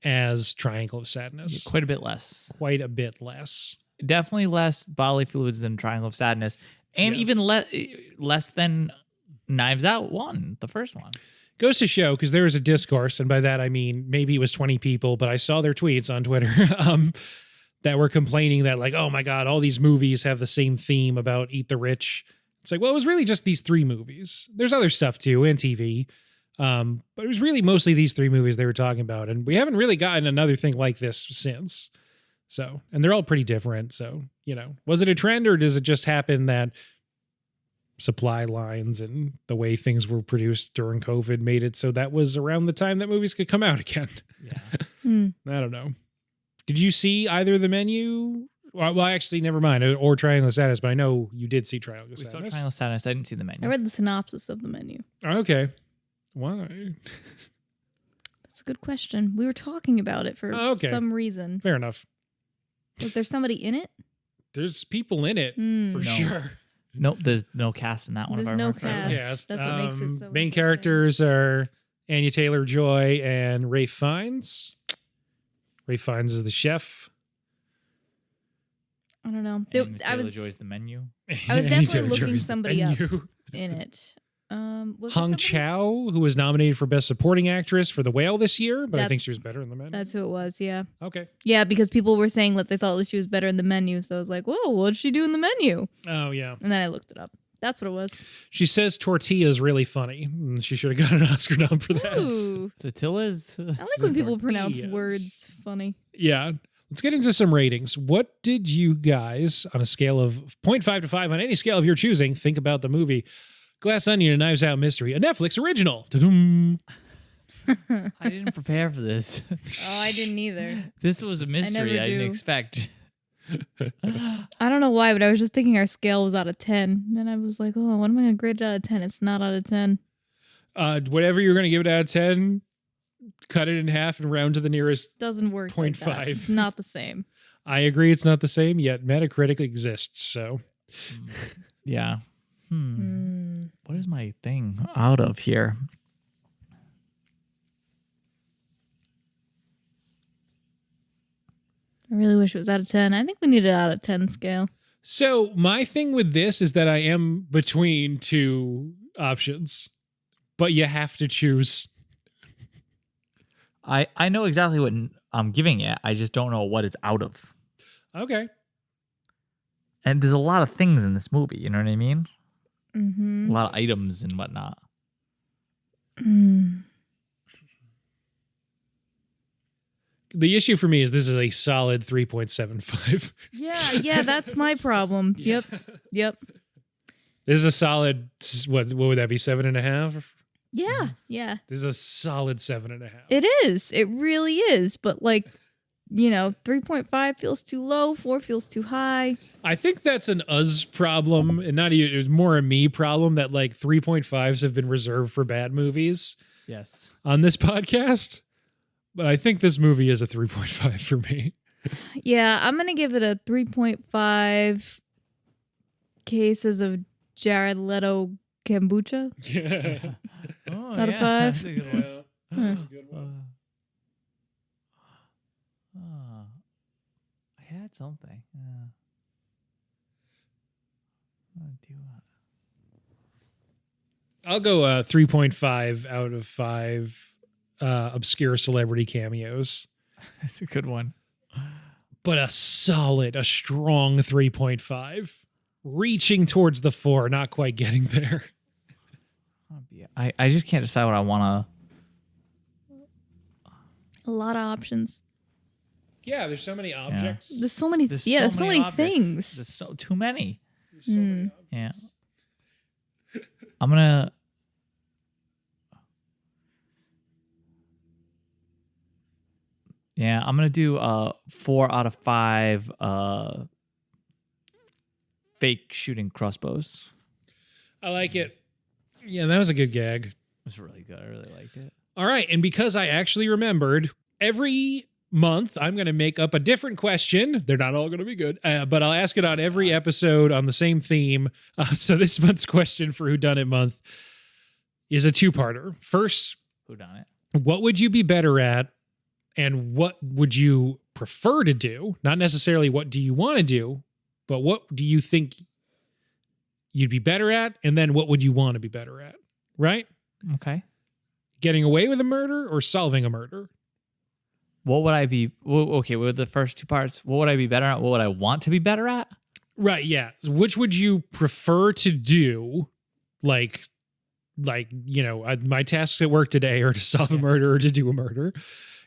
as Triangle of Sadness. Quite a bit less. Quite a bit less. Definitely less bodily fluids than Triangle of Sadness. And even less than Knives Out 1, the first one. Goes to show, because there was a discourse, and by that I mean maybe it was 20 people, but I saw their tweets on Twitter that were complaining that like, oh my God, all these movies have the same theme about eat the rich. It's like, well, it was really just these three movies. There's other stuff too, and TV. But it was really mostly these three movies they were talking about. And we haven't really gotten another thing like this since. So, and they're all pretty different. So, was it a trend or does it just happen that supply lines and the way things were produced during COVID made it so that was around the time that movies could come out again? Yeah. I don't know. Did you see either the Menu? Well, actually, never mind. Or Triangle of Sadness, but I know you did see Triangle of We saw Sadness. Triangle of Sadness. I didn't see the Menu. I read the synopsis of the Menu. Okay. Why? That's a good question. We were talking about it for some reason. Fair enough. Was there somebody in it? There's people in it for sure. Nope, there's no cast in that one. There's no cast. That's what makes it so main interesting. characters are Anya Taylor-Joy and Ralph Fiennes. Ralph Fiennes is the chef. I don't know. I was the Menu. I was Anya definitely looking Taylor-Joy's the somebody up Menu. in it. Hong Chow, who was nominated for Best Supporting Actress for The Whale this year, but I think she was better in the Menu. That's who it was, yeah. Okay. Yeah, because people were saying that they thought that she was better in the Menu, so I was like, whoa, what did she do in the Menu? Oh, yeah. And then I looked it up. That's what it was. She says tortilla is really funny. She should have got an Oscar nom for that. Ooh. Tortillas. I like when people pronounce Tortillas. words funny. Yeah. Let's get into some ratings. What did you guys, on a scale of 0.5 to 5, on any scale of your choosing, think about the movie Glass Onion, A Knives Out Mystery, a Netflix original? Ta-dum. I didn't prepare for this. Oh, I didn't either. This was a mystery I didn't do. expect. I don't know why, but I was just thinking our scale was out of 10. And I was like, oh, what am I going to grade it out of 10? It's not out of 10. Whatever you're going to give it out of 10, cut it in half and round to the nearest. Doesn't work like 0.5. that. It's not the same. I agree it's not the same, yet Metacritic exists, so. Yeah. What is my thing out of here? I really wish it was out of 10. I think we need it out of 10 scale. So my thing with this is that I am between two options, but you have to choose. I know exactly what I'm giving it. I just don't know what it's out of. Okay. And there's a lot of things in this movie. You know what I mean? Mm-hmm. A lot of items and whatnot. The issue for me is this is a solid 3.75. Yeah, that's my problem. Yep. This is a solid, what would that be, 7.5? Yeah. This is a solid 7.5. It is. It really is. But 3.5 feels too low. 4 feels too high. I think that's an us problem, and not even, it was more a me problem that 3.5s have been reserved for bad movies Yes. on this podcast. But I think this movie is a 3.5 for me. Yeah, I'm going to give it a 3.5 cases of Jared Leto kombucha. Yeah. Oh, Out of 5? That's a good one. That's a good one. I had something. I'll go 3.5 out of 5 obscure celebrity cameos. That's a good one. But a strong 3.5. Reaching towards the 4, not quite getting there. I just can't decide what I want A lot of options. Yeah, there's so many objects. There's so many. to. There's so many things. There's too many. There's so many objects. Yeah. I'm gonna. Yeah, I'm gonna do 4 out of 5 fake shooting crossbows. I like it. Yeah, that was a good gag. It was really good. I really liked it. All right, and because I actually remembered, every month I'm going to make up a different question. They're not all going to be good, but I'll ask it on every episode on the same theme. So this month's question for Whodunit Month is a two-parter. First, Whodunit? what would you be better at, and what would you prefer to do? Not necessarily what do you want to do, but what do you think you'd be better at, and then what would you want to be better at, right? Okay. Getting away with a murder or solving a murder? What would I be? Okay, with the first two parts, what would I be better at? What would I want to be better at? Right, yeah. Which would you prefer to do? My tasks at work today are to solve a murder or to do a murder.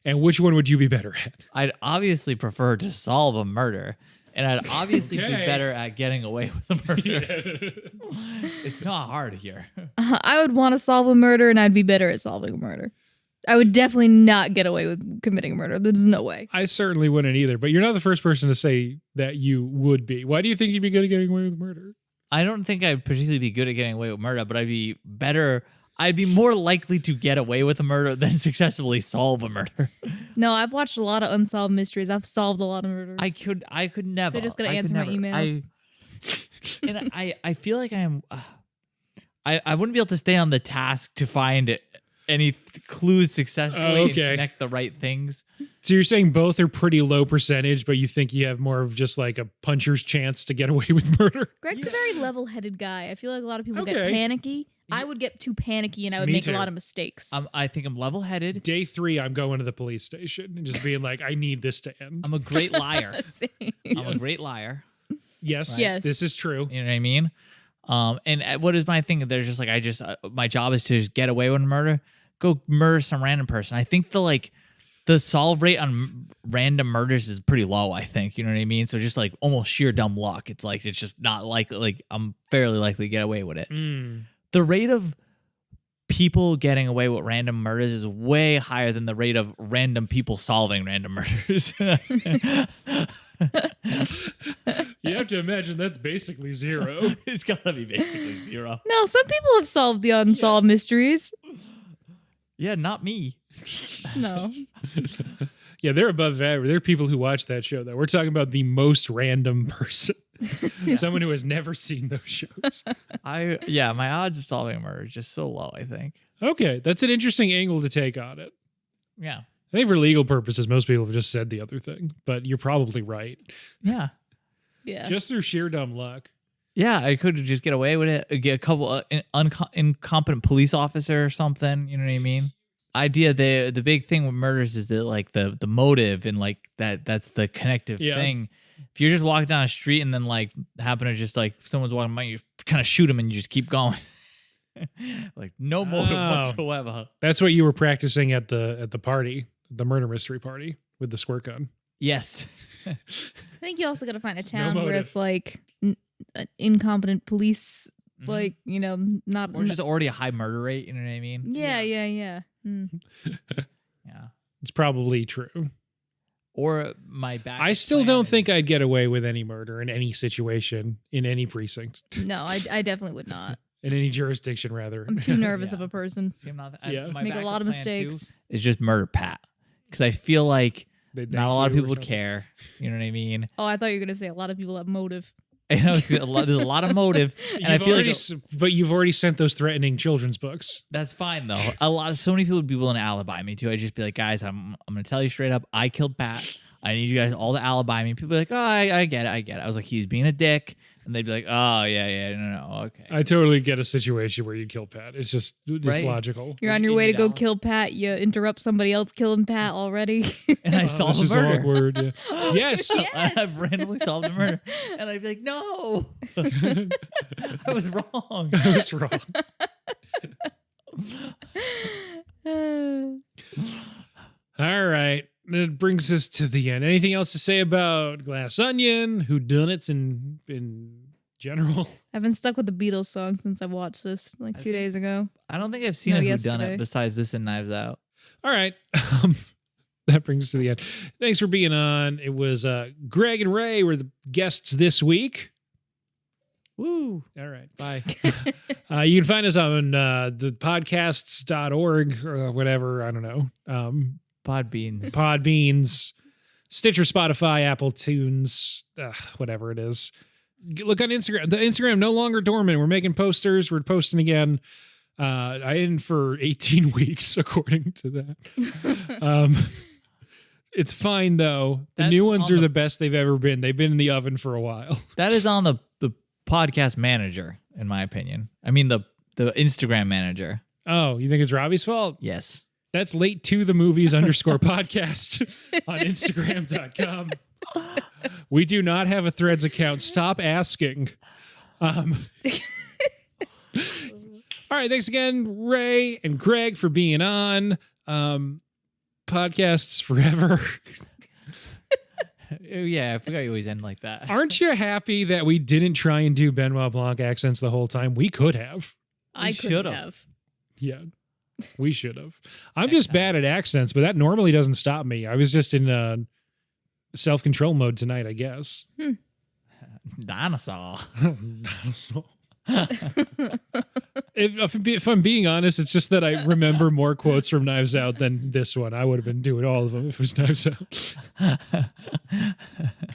And which one would you be better at? I'd obviously prefer to solve a murder. And I'd obviously be better at getting away with a murder. It's not hard here. I would want to solve a murder, and I'd be better at solving a murder. I would definitely not get away with committing a murder. There's no way. I certainly wouldn't either, but you're not the first person to say that you would be. Why do you think you'd be good at getting away with murder? I don't think I'd particularly be good at getting away with murder, but I'd be better. I'd be more likely to get away with a murder than successfully solve a murder. No, I've watched a lot of unsolved mysteries. I've solved a lot of murders. I could never. They're just gonna answer my emails. I feel like I wouldn't be able to stay on the task to find any clues successfully and connect the right things. So you're saying both are pretty low percentage, but you think you have more of just like a puncher's chance to get away with murder? Greg's a very level-headed guy. I feel like a lot of people get panicky. I would get too panicky and I would make a lot of mistakes. I think I'm level-headed. Day 3, I'm going to the police station and just being like, I need this to end. I'm a great liar. Same. I'm a great liar. Yes, Yes. this is true. You know what I mean? And what is my thing? They're just like, my job is to just get away with murder. Go murder some random person. I think the solve rate on random murders is pretty low, I think. You know what I mean? So just like almost sheer dumb luck. It's like, it's just not like I'm fairly likely to get away with it. The rate of people getting away with random murders is way higher than the rate of random people solving random murders. You have to imagine that's basically zero. It's gotta be basically zero. No, some people have solved the unsolved mysteries. Yeah, not me. No. Yeah, they're above average. There are people who watch that show, though. We're talking about the most random person. Someone who has never seen those shows. My odds of solving a murder is just so low, I think. Okay, that's an interesting angle to take on it. Yeah. I think for legal purposes, most people have just said the other thing, but you're probably right. Yeah. Yeah. Just through sheer dumb luck. Yeah, I could just get away with it. Get a couple incompetent police officer or something. You know what I mean? Idea the big thing with murders is that like the motive and like that's the connective thing. If you're just walking down a street and then like happen to just like someone's walking by, you kind of shoot them and you just keep going. Like no motive whatsoever. That's what you were practicing at the party, the murder mystery party with the squirt gun. Yes. I think you also got to find a town where motive. it's like incompetent police, like, you know, not. Or just already a high murder rate. You know what I mean? Yeah. Yeah. It's probably true. Or my back. I still don't think I'd get away with any murder in any situation, in any precinct, No, I definitely would not. in any jurisdiction, rather. I'm too nervous Yeah. of a person. See, I'm not, Yeah. my Make a backup lot of plan, too, mistakes. is just murder Pat. Because I feel like They not a lot of thank you people or would something. care. You know what I mean? Oh, I thought you were gonna say a lot of people have motive. I know there's a lot of motive, and I feel like But you've already sent those threatening children's books. that's fine though. So many people would be willing to alibi me too. I'd just be like, guys, I'm gonna tell you straight up, I killed Pat. I need you guys all to alibi me. People be like, oh, I get it. I was like, he's being a dick, and they'd be like, oh yeah, no, okay. I totally get a situation where you'd kill Pat. It's just Right? logical. You're on your way to go kill Pat. You interrupt somebody else killing Pat already. And I Oh, solved this a is murder. awkward. Yeah. Yes. Yes. I've randomly solved a murder, and I'd be like, no, I was wrong. I was wrong. All right. That brings us to the end. Anything else to say about Glass Onion, Whodunits in general? I've been stuck with the Beatles song since I watched this like 2 days ago. I don't think I've seen No, a Whodunit yesterday. besides this and Knives Out. All right. That brings us to the end. Thanks for being on. It was Greg and Ray were the guests this week. Woo. All right. Bye. You can find us on the podcasts.org or whatever. I don't know. Podbeans, Stitcher, Spotify, Apple Tunes, whatever it is. Look on Instagram. The Instagram no longer dormant. We're making posters. We're posting again. I didn't for 18 weeks, according to that. It's fine though. The new ones are the best they've ever been. They've been in the oven for a while. That is on the podcast manager, in my opinion. I mean the Instagram manager. Oh, you think it's Robbie's fault? Yes. That's late to the movies _podcast on Instagram.com. We do not have a Threads account. Stop asking. All right. Thanks again, Ray and Greg, for being on. Podcasts forever. Yeah, I forgot you always end like that. Aren't you happy that we didn't try and do Benoit Blanc accents the whole time? We could have. I could should've. have. Yeah. We should have. I'm just bad at accents, but that normally doesn't stop me. I was just in self-control mode tonight, I guess. Dinosaur. If I'm being honest, it's just that I remember more quotes from Knives Out than this one. I would have been doing all of them if it was Knives Out.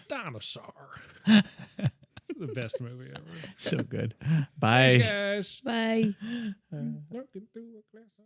Dinosaur. The best movie ever. So good. Bye. Thanks, guys. Bye. Looking through a glass eye.